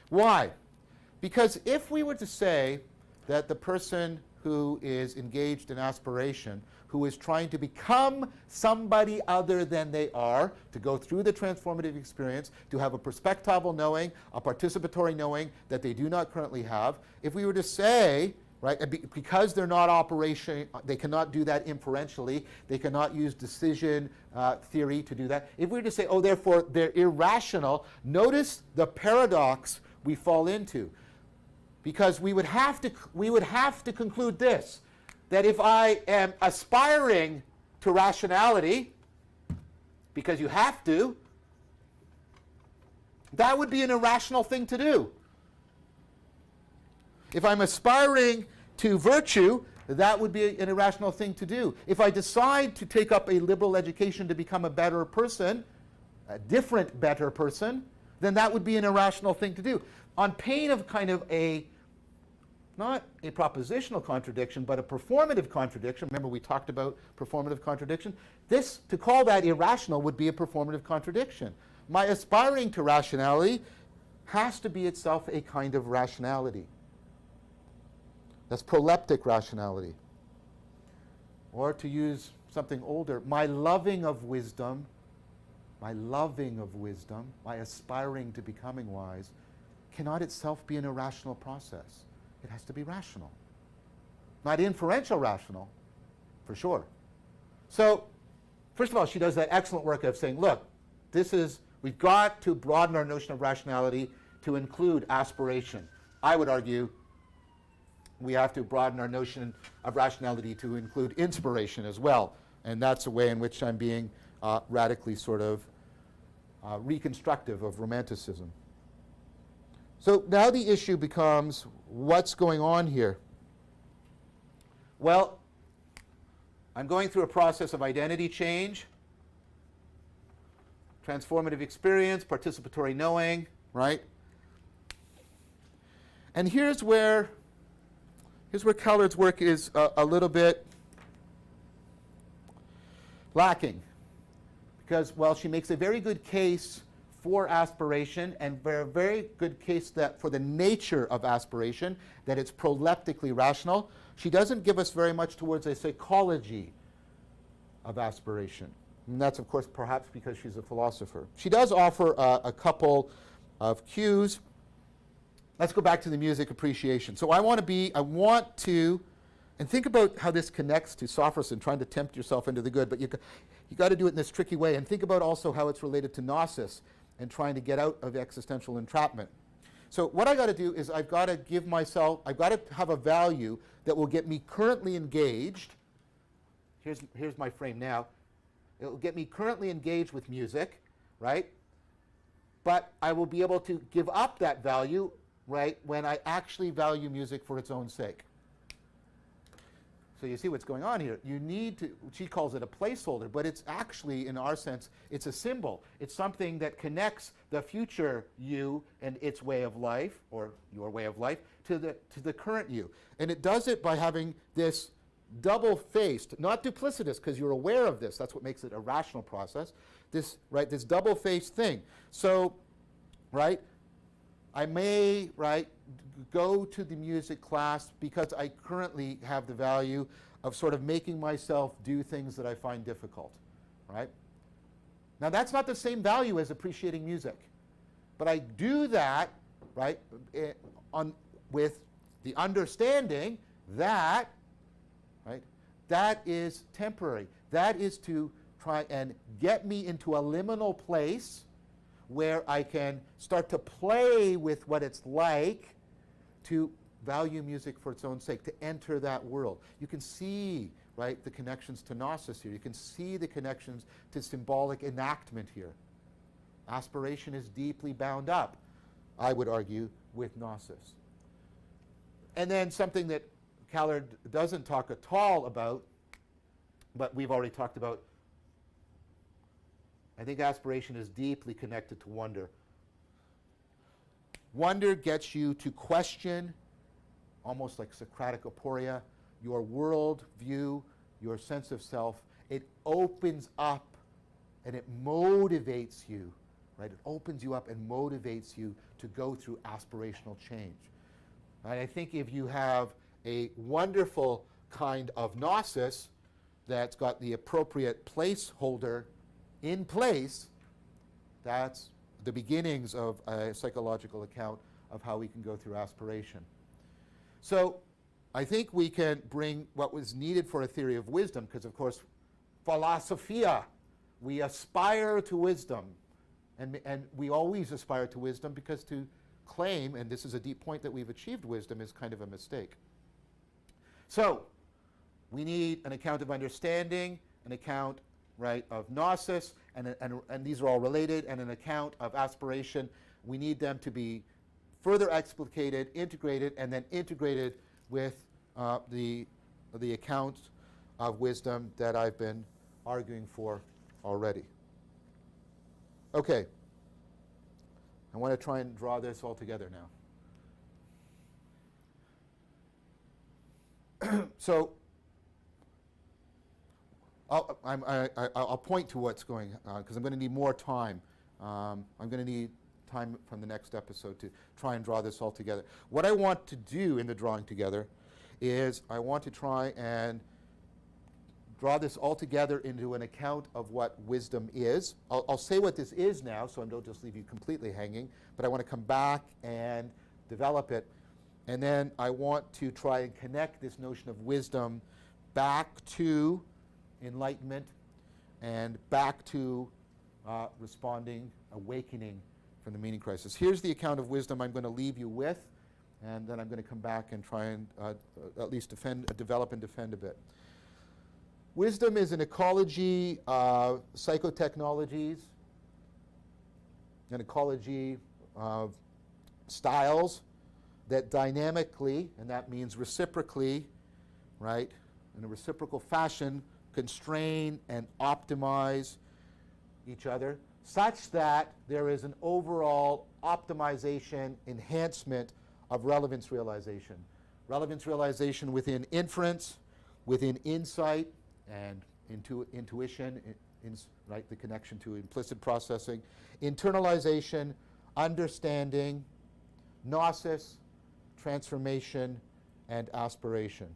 Why? Because if we were to say that the person who is engaged in aspiration, who is trying to become somebody other than they are, to go through the transformative experience, to have a perspectival knowing, a participatory knowing that they do not currently have, if we were to say, right, because they're not operation, they cannot do that inferentially, they cannot use decision theory to do that. If we were to say, oh, therefore they're irrational, notice the paradox we fall into. Because we would have to conclude this, that if I am aspiring to rationality, because you have to, that would be an irrational thing to do. If I'm aspiring to virtue, that would be an irrational thing to do. If I decide to take up a liberal education to become a better person, a different better person, then that would be an irrational thing to do. On pain of kind of not a propositional contradiction, but a performative contradiction. Remember, we talked about performative contradiction. To call that irrational would be a performative contradiction. My aspiring to rationality has to be itself a kind of rationality. That's proleptic rationality. Or to use something older, my loving of wisdom, my aspiring to becoming wise, cannot itself be an irrational process. It has to be rational. Not inferential rational, for sure. So, first of all, she does that excellent work of saying, look, we've got to broaden our notion of rationality to include aspiration. I would argue we have to broaden our notion of rationality to include inspiration as well. And that's a way in which I'm being radically sort of reconstructive of Romanticism. So now the issue becomes, what's going on here? Well, I'm going through a process of identity change, transformative experience, participatory knowing, right? And here's where Keller's work is a little bit lacking. Because, well, she makes a very good case for aspiration, and a very good case that for the nature of aspiration, that it's proleptically rational. She doesn't give us very much towards a psychology of aspiration. And that's, of course, perhaps because she's a philosopher. She does offer a couple of cues. let's go back to the music appreciation. So I want to, and think about how this connects to sophros and trying to tempt yourself into the good, but you got to do it in this tricky way. And think about also how it's related to gnosis and trying to get out of existential entrapment. So what I got to do is I've got to have a value that will get me currently engaged. Here's my frame now. It will get me currently engaged with music, right? But I will be able to give up that value, right, when I actually value music for its own sake. So you see what's going on here. You need to, she calls it a placeholder, but it's actually, in our sense, it's a symbol. It's something that connects the future you and its way of life, or your way of life, to the current you. And it does it by having this double-faced, not duplicitous, because you're aware of this. That's what makes it a rational process. This double-faced thing. So, right, I may, right, go to the music class because I currently have the value of sort of making myself do things that I find difficult, right? Now that's not the same value as appreciating music, but I do that, right, with the understanding that, right, that is temporary. That is to try and get me into a liminal place where I can start to play with what it's like to value music for its own sake, to enter that world. You can see, right, the connections to gnosis here. You can see the connections to symbolic enactment here. Aspiration is deeply bound up, I would argue, with gnosis. And then something that Callard doesn't talk at all about, but we've already talked about, I think aspiration is deeply connected to wonder. Wonder gets you to question, almost like Socratic aporia, your world view, your sense of self. It opens up and it motivates you, right? It opens you up and motivates you to go through aspirational change. Right? I think if you have a wonderful kind of gnosis that's got the appropriate placeholder in place, that's the beginnings of a psychological account of how we can go through aspiration. So I think we can bring what was needed for a theory of wisdom, because of course, philosophia, we aspire to wisdom. And we always aspire to wisdom, because to claim, and this is a deep point, that we've achieved wisdom is kind of a mistake. So we need an account of understanding, an account, right, of gnosis, and these are all related, and an account of aspiration. We need them to be further explicated, integrated, and then integrated with the account of wisdom that I've been arguing for already. Okay. I want to try and draw this all together now. So I'll point to what's going on, because I'm going to need more time. I'm going to need time from the next episode to try and draw this all together. What I want to do in the drawing together is I want to try and draw this all together into an account of what wisdom is. I'll say what this is now, so I don't just leave you completely hanging, but I want to come back and develop it. And then I want to try and connect this notion of wisdom back to enlightenment and back to responding, awakening from the meaning crisis. Here's the account of wisdom I'm going to leave you with, and then I'm going to come back and try and at least develop and defend a bit. Wisdom is an ecology of psychotechnologies, an ecology of styles that dynamically, and that means reciprocally, right, in a reciprocal fashion, constrain and optimize each other, such that there is an overall optimization, enhancement of relevance realization. Relevance realization within inference, within insight, and intuition, right, the connection to implicit processing, internalization, understanding, gnosis, transformation, and aspiration.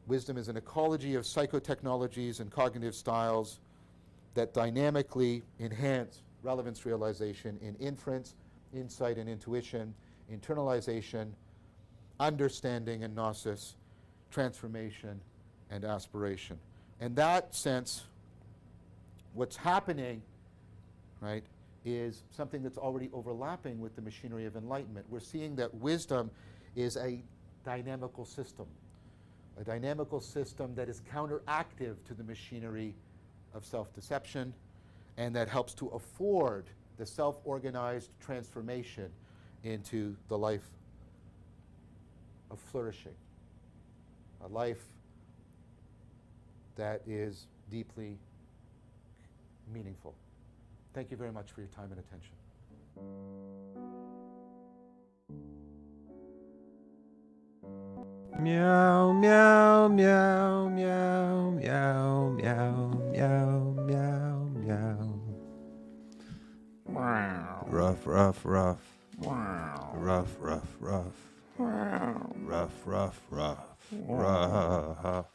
Wisdom is an ecology of psychotechnologies and cognitive styles that dynamically enhance relevance realization in inference, insight, and intuition, internalization, understanding and gnosis, transformation and aspiration. In that sense, what's happening, right, is something that's already overlapping with the machinery of enlightenment. We're seeing that wisdom is a dynamical system that is counteractive to the machinery of self-deception, and that helps to afford the self-organized transformation into the life of flourishing, a life that is deeply meaningful. Thank you very much for your time and attention. Meow, meow, meow, meow, meow, meow, meow, meow, meow. Rough, rough, rough. Rough, rough, rough. Rough, rough, rough. Rough.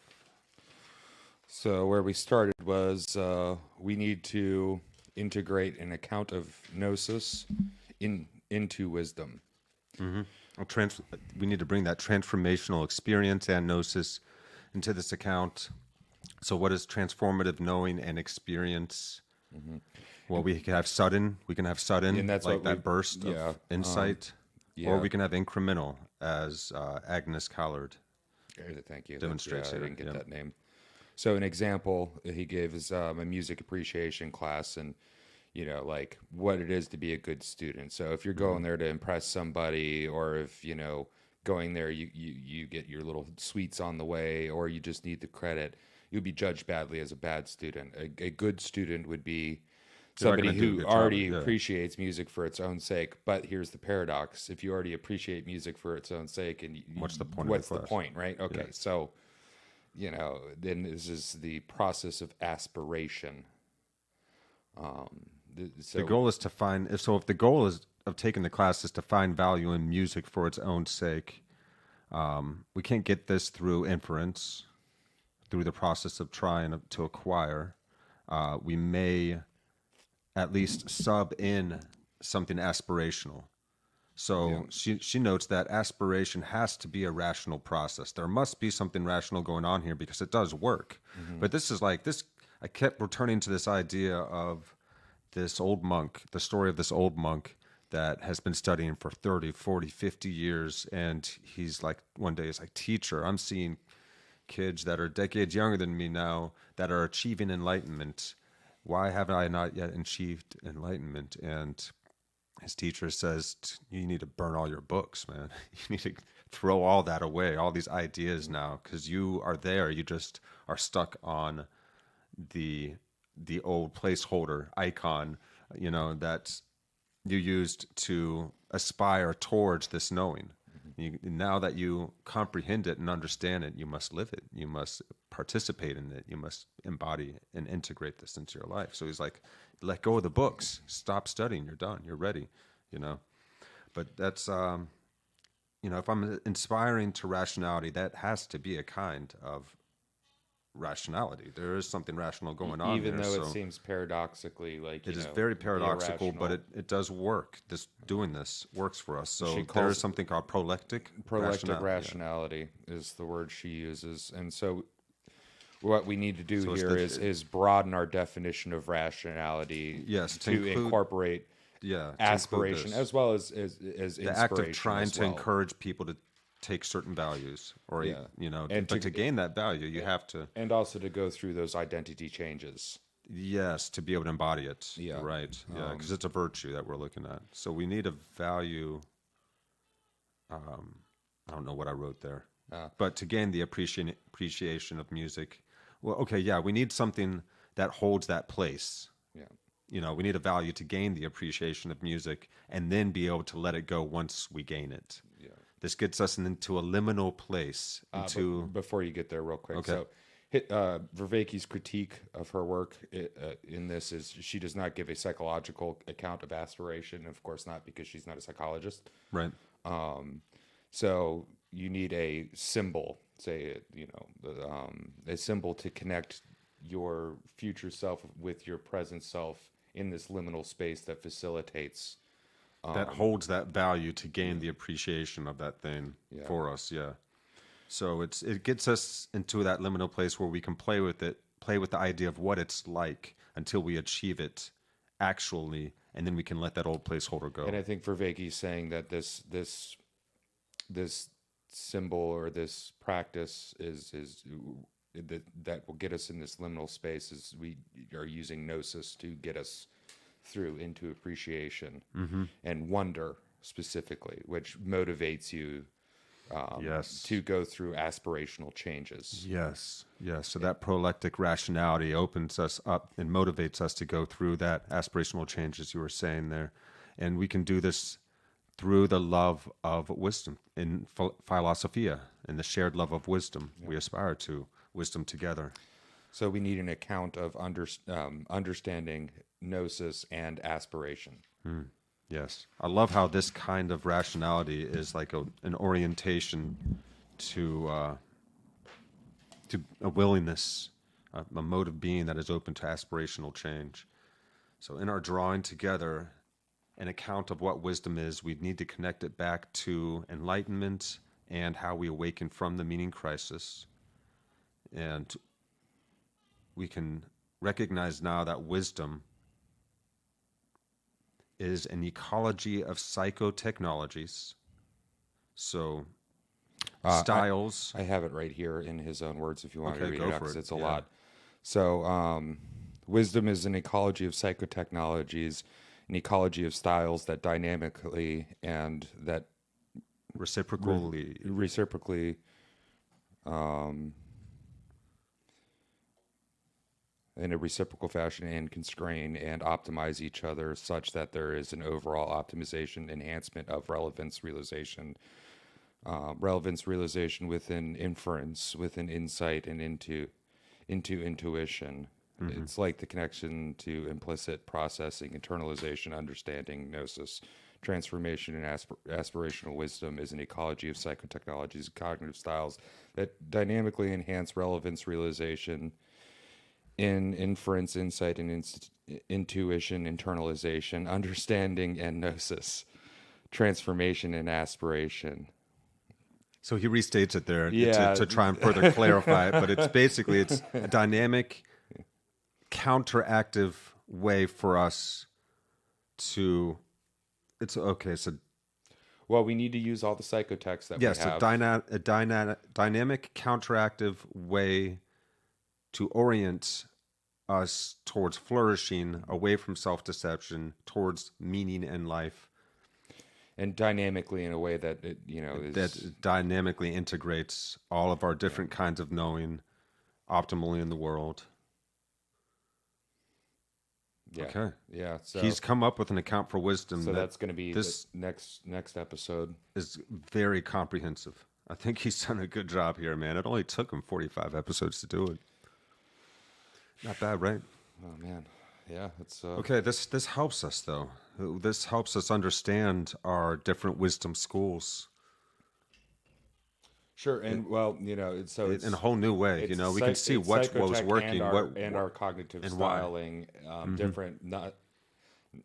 So where we started was we need to integrate an account of gnosis into wisdom. Mm-hmm. We need to bring that transformational experience and gnosis into this account. So what is transformative knowing and experience? Mm-hmm. Well, we can have sudden, And that's like what that burst of insight, or we can have incremental, as Agnes Callard Thank you. demonstrates I here. didn't get that name. So an example he gave is a music appreciation class, and like what it is to be a good student. So if you're going there to impress somebody, or if going there you get your little sweets on the way, or you just need the credit, you'll be judged badly as a bad student. A good student would be somebody who already appreciates music for its own sake. But here's the paradox: if you already appreciate music for its own sake, and what's the point? What's the point, right? Okay, so then this is the process of aspiration. The goal is to find. If the goal is of taking the class is to find value in music for its own sake, we can't get this through inference, through the process of trying to acquire. We may at least sub in something aspirational. So she notes that aspiration has to be a rational process. There must be something rational going on here because it does work. Mm-hmm. But this is like this. I kept returning to this idea of this old monk, the story of this old monk that has been studying for 30, 40, 50 years. And he's like, one day he's like, teacher, I'm seeing kids that are decades younger than me now that are achieving enlightenment. Why haven't I not yet achieved enlightenment? And his teacher says, you need to burn all your books, man. You need to throw all that away, all these ideas now, because you are there. You just are stuck on the old placeholder icon, that you used to aspire towards this knowing. Now that you comprehend it and understand it, you must live it. You must participate in it. You must embody and integrate this into your life. So he's like, let go of the books. Stop studying. You're done. You're ready. But that's, if I'm inspiring to rationality, that has to be a kind of rationality. There is something rational going on, even though it seems paradoxically like it is very paradoxical, but it does work. Doing this works for us. So there is something called proleptic rationality is the word she uses. And so what we need to do here is broaden our definition of rationality to incorporate aspiration as well as the act of trying to encourage people to take certain values, or to gain that value, you have to, and also to go through those identity changes. Yes, to be able to embody it. Yeah, right. Yeah, because it's a virtue that we're looking at. So we need a value. I don't know what I wrote there, but to gain the appreciation of music. Well, okay, yeah, we need something that holds that place. Yeah. We need a value to gain the appreciation of music, and then be able to let it go once we gain it. Yeah. This gets us into a liminal place. Before you get there, real quick. Okay. So, Vervaeke's critique of her work in this is she does not give a psychological account of aspiration. Of course not, because she's not a psychologist. Right. So you need a symbol, a symbol to connect your future self with your present self in this liminal space that facilitates that holds that value to gain the appreciation of that thing for us. Yeah. So it gets us into that liminal place where we can play with it, play with the idea of what it's like until we achieve it actually, and then we can let that old placeholder go. And I think Vervaeke is saying that this symbol or this practice is that will get us in this liminal space, is we are using gnosis to get us through into appreciation and wonder specifically, which motivates you to go through aspirational changes. Yes. So that proleptic rationality opens us up and motivates us to go through that aspirational change, as you were saying there. And we can do this through the love of wisdom in philosophia, and the shared love of wisdom. We aspire to wisdom together. So we need an account of understanding gnosis and aspiration. Yes. I love how this kind of rationality is like an orientation to a willingness, a mode of being that is open to aspirational change. So in our drawing together an account of what wisdom is, we need to connect it back to enlightenment and how we awaken from the meaning crisis. And we can recognize now that wisdom is an ecology of psychotechnologies. So styles. I have it right here in his own words if you want me to read it out, because it's a Yeah. lot. So wisdom is an ecology of psychotechnologies, an ecology of styles that dynamically and that Reciprocally. In a reciprocal fashion and constrain and optimize each other such that there is an overall optimization, enhancement of relevance realization within inference, within insight, and into intuition. It's like the connection to implicit processing, internalization, understanding, gnosis. Transformation and aspirational wisdom is an ecology of psychotechnologies, cognitive styles that dynamically enhance relevance realization in inference, insight, and intuition, internalization, understanding, and gnosis. Transformation and aspiration. So he restates it there Yeah. to try and further clarify it, but it's a dynamic, counteractive way for us to. Well, we need to use all the psychotexts that we have. A dynamic, counteractive way to orient us towards flourishing, away from self-deception, towards meaning in life. And dynamically in a way that it, is... That dynamically integrates all of our different kinds of knowing optimally in the world. Yeah. Okay. Yeah. So he's come up with an account for wisdom. So that's going to be this next episode. Is very comprehensive. I think he's done a good job here, man. It only took him 45 episodes to do it. Not bad, right? Oh man. Yeah, it's okay. This helps us though. This helps us understand our different wisdom schools. Sure, and it's in a whole new way. We can see what was working, and our cognitive styling, different. Not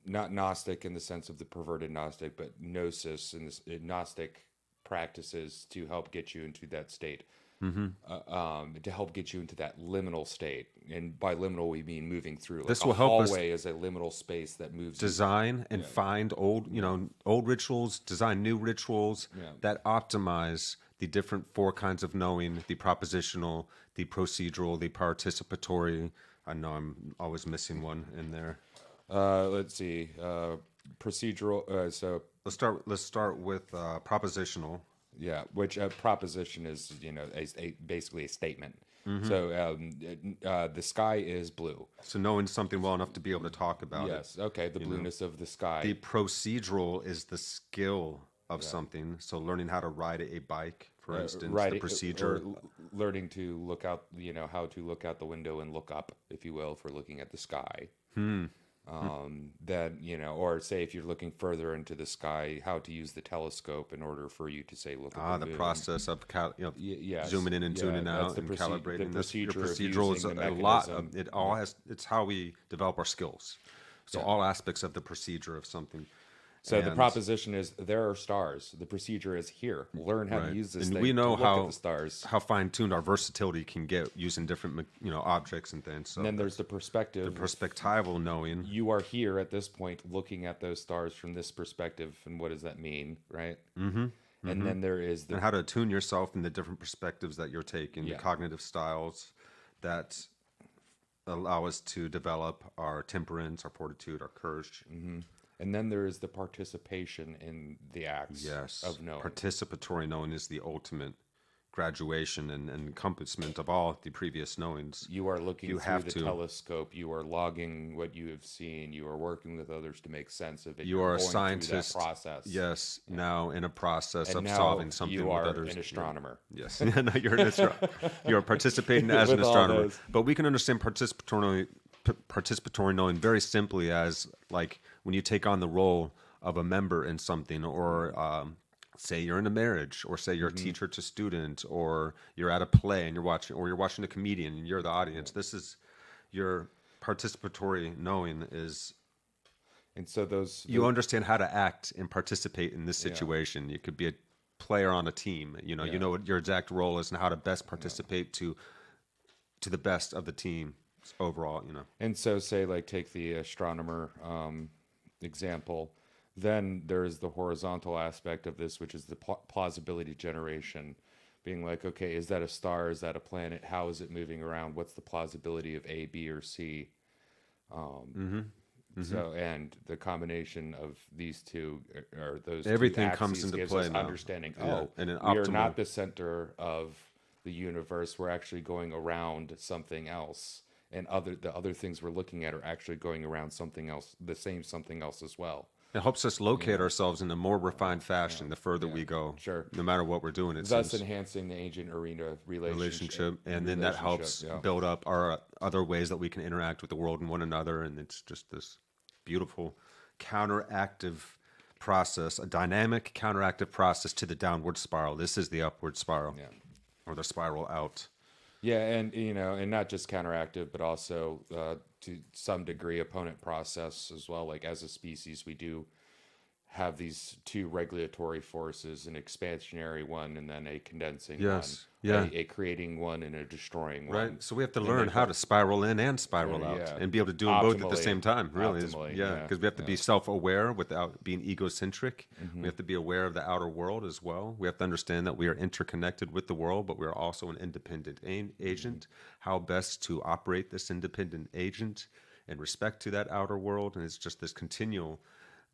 Gnostic in the sense of the perverted Gnostic, but Gnosis and Gnostic practices to help get you into that state. To help get you into that liminal state, and by liminal we mean moving through. This will help us. Hallway is a liminal space that moves. Design and find old rituals. Design new rituals that optimize the different four kinds of knowing: the propositional, the procedural, the participatory. I know I'm always missing one in there. Let's see. Procedural. So let's start with propositional. Yeah, which proposition is basically a statement. So the sky is blue. So knowing something well enough to be able to talk about it. Yes. Okay. The blueness of the sky. The procedural is the skill of something. So learning how to ride a bike, for instance, the procedure. Or learning to look out. How to look out the window and look up, if you will, for looking at the sky. Then or say if you're looking further into the sky, how to use the telescope in order for you to say look at the moon. Process of zooming in and tuning out and calibrating. The procedural is a lot of it. All has. It's how we develop our skills. So all aspects of the procedure of something, So the And- proposition is there are stars. The procedure is here. Learn how to use this and thing we know to look how at the stars. how fine-tuned our versatility can get using different objects and things. So And then there's the perspective. perspectival knowing. You are here at this point looking at those stars from this perspective, and what does that mean, right? Mm-hmm. And then there is the And how to attune yourself in the different perspectives that you're taking, Yeah. the cognitive styles that allow us to develop our temperance, our fortitude, our courage. and then there is the participation in the acts Yes. of knowing. Participatory knowing is the ultimate graduation and encompassment of all the previous knowings. You are looking You through have the to. telescope. You are logging what you have seen. You are working with others to make sense of it. You You're are a going through that scientist. process. Yes, now in a process And of now solving something you with are others. an astronomer. Yes, no, you're participating as an With all astronomer. those. But we can understand participatory knowing very simply as like when you take on the role of a member in something, or say you're in a marriage, or say you're a teacher to student, or you're at a play and you're watching a comedian and you're the audience. This is your participatory knowing is And so you understand how to act and participate in this situation. You could be a player on a team. You know what your exact role is and how to best participate to the best of the team overall. And so, say, like, take the astronomer example. Then there's the horizontal aspect of this, which is the plausibility generation. Being like, okay, is that a star? Is that a planet? How is it moving around? What's the plausibility of A, B, or C? So, and the combination of these two, or those Everything two comes axes into gives play us now. understanding. Yeah, Oh, and an we are optimal- not the center of the universe. We're actually going around something else, and the other things we're looking at are actually going around something else, the same something else as well. It helps us locate ourselves in a more refined fashion the further we go. Sure. No matter what we're doing, it Thus seems. enhancing the ancient arena Relationship, and then that helps yeah. build up our other ways that we can interact with the world and one another, and it's just this beautiful counteractive process, a dynamic counteractive process to the downward spiral. This is the upward spiral, or the spiral out. Yeah, and and not just counteractive, but also to some degree opponent process as well. Like, as a species, we do have these two regulatory forces, an expansionary one and then a condensing Yes, one, a creating one and a destroying one. Right, so we have to learn how to spiral in and spiral out, and be able to do them both at the Optimally. same time. Really, Optimally, yeah, because we have to be self-aware without being egocentric. Mm-hmm. We have to be aware of the outer world as well. We have to understand that we are interconnected with the world, but we are also an independent agent. How best to operate this independent agent in respect to that outer world, and it's just this continual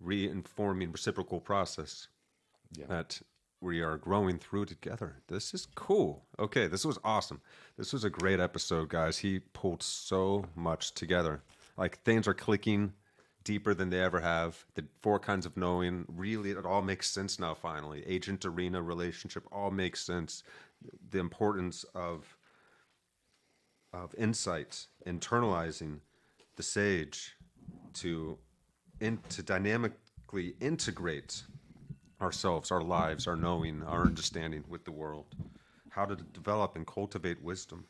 reinforming reciprocal process that we are growing through together. This is cool. Okay, this was awesome. This was a great episode, guys. He pulled so much together. Like, things are clicking deeper than they ever have. The 4 kinds of knowing, really, it all makes sense now, finally. Agent, arena, relationship, all makes sense. The importance of insight, internalizing the sage to dynamically integrate ourselves, our lives, our knowing, our understanding with the world. How to develop and cultivate wisdom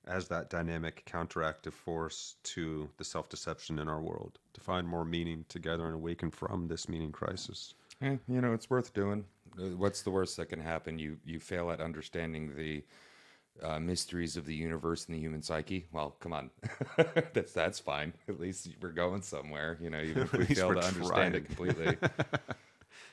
as that dynamic counteractive force to the self-deception in our world. To find more meaning together and awaken from this meaning crisis. It's worth doing. What's the worst that can happen? You fail at understanding the mysteries of the universe and the human psyche. Well, come on, that's fine. At least we're going somewhere. Even if we fail to understand it completely.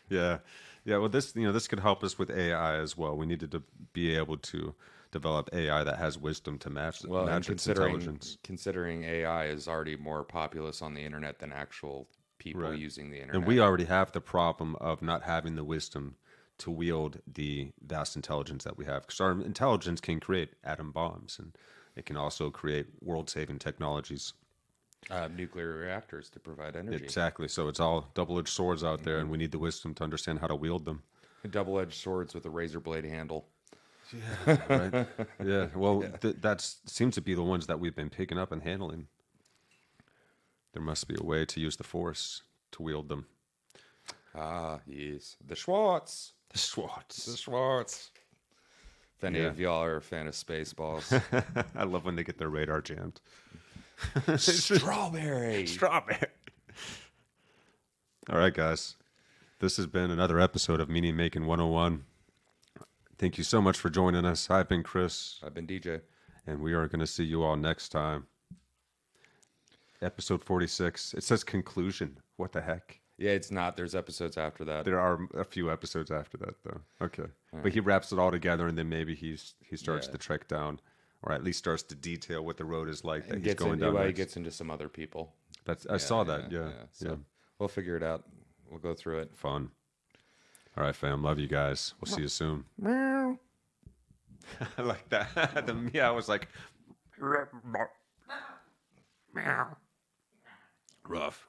Yeah. Well, this could help us with AI as well. We needed to be able to develop AI that has wisdom to match And its intelligence. considering AI is already more populous on the internet than actual people using the internet. And we already have the problem of not having the wisdom to wield the vast intelligence that we have. Because our intelligence can create atom bombs, and it can also create world-saving technologies. Nuclear reactors to provide energy. Exactly. So it's all double-edged swords out there, and we need the wisdom to understand how to wield them. Double-edged swords with a razor blade handle. Yeah. Right. Yeah. Well, that seems to be the ones that we've been picking up and handling. There must be a way to use the force to wield them. Ah, yes. The Schwartz. The Schwartz. The Schwartz. If any of y'all are a fan of Spaceballs. I love when they get their radar jammed. Strawberry. Strawberry. All right, guys. This has been another episode of Meaning Making 101. Thank you so much for joining us. I've been Chris. I've been DJ. And we are going to see you all next time. Episode 46. It says conclusion. What the heck? Yeah, it's not. There's episodes after that. There are a few episodes after that, though. Okay. All But he wraps it all together, and then maybe he starts Yeah. the trek down, or at least starts to detail what the road is like that And he's going down. he next. gets into some other people. I saw that. Yeah. So we'll figure it out. We'll go through it. Fun. All right, fam. Love you guys. We'll see you soon. I like that. The meow was like rough.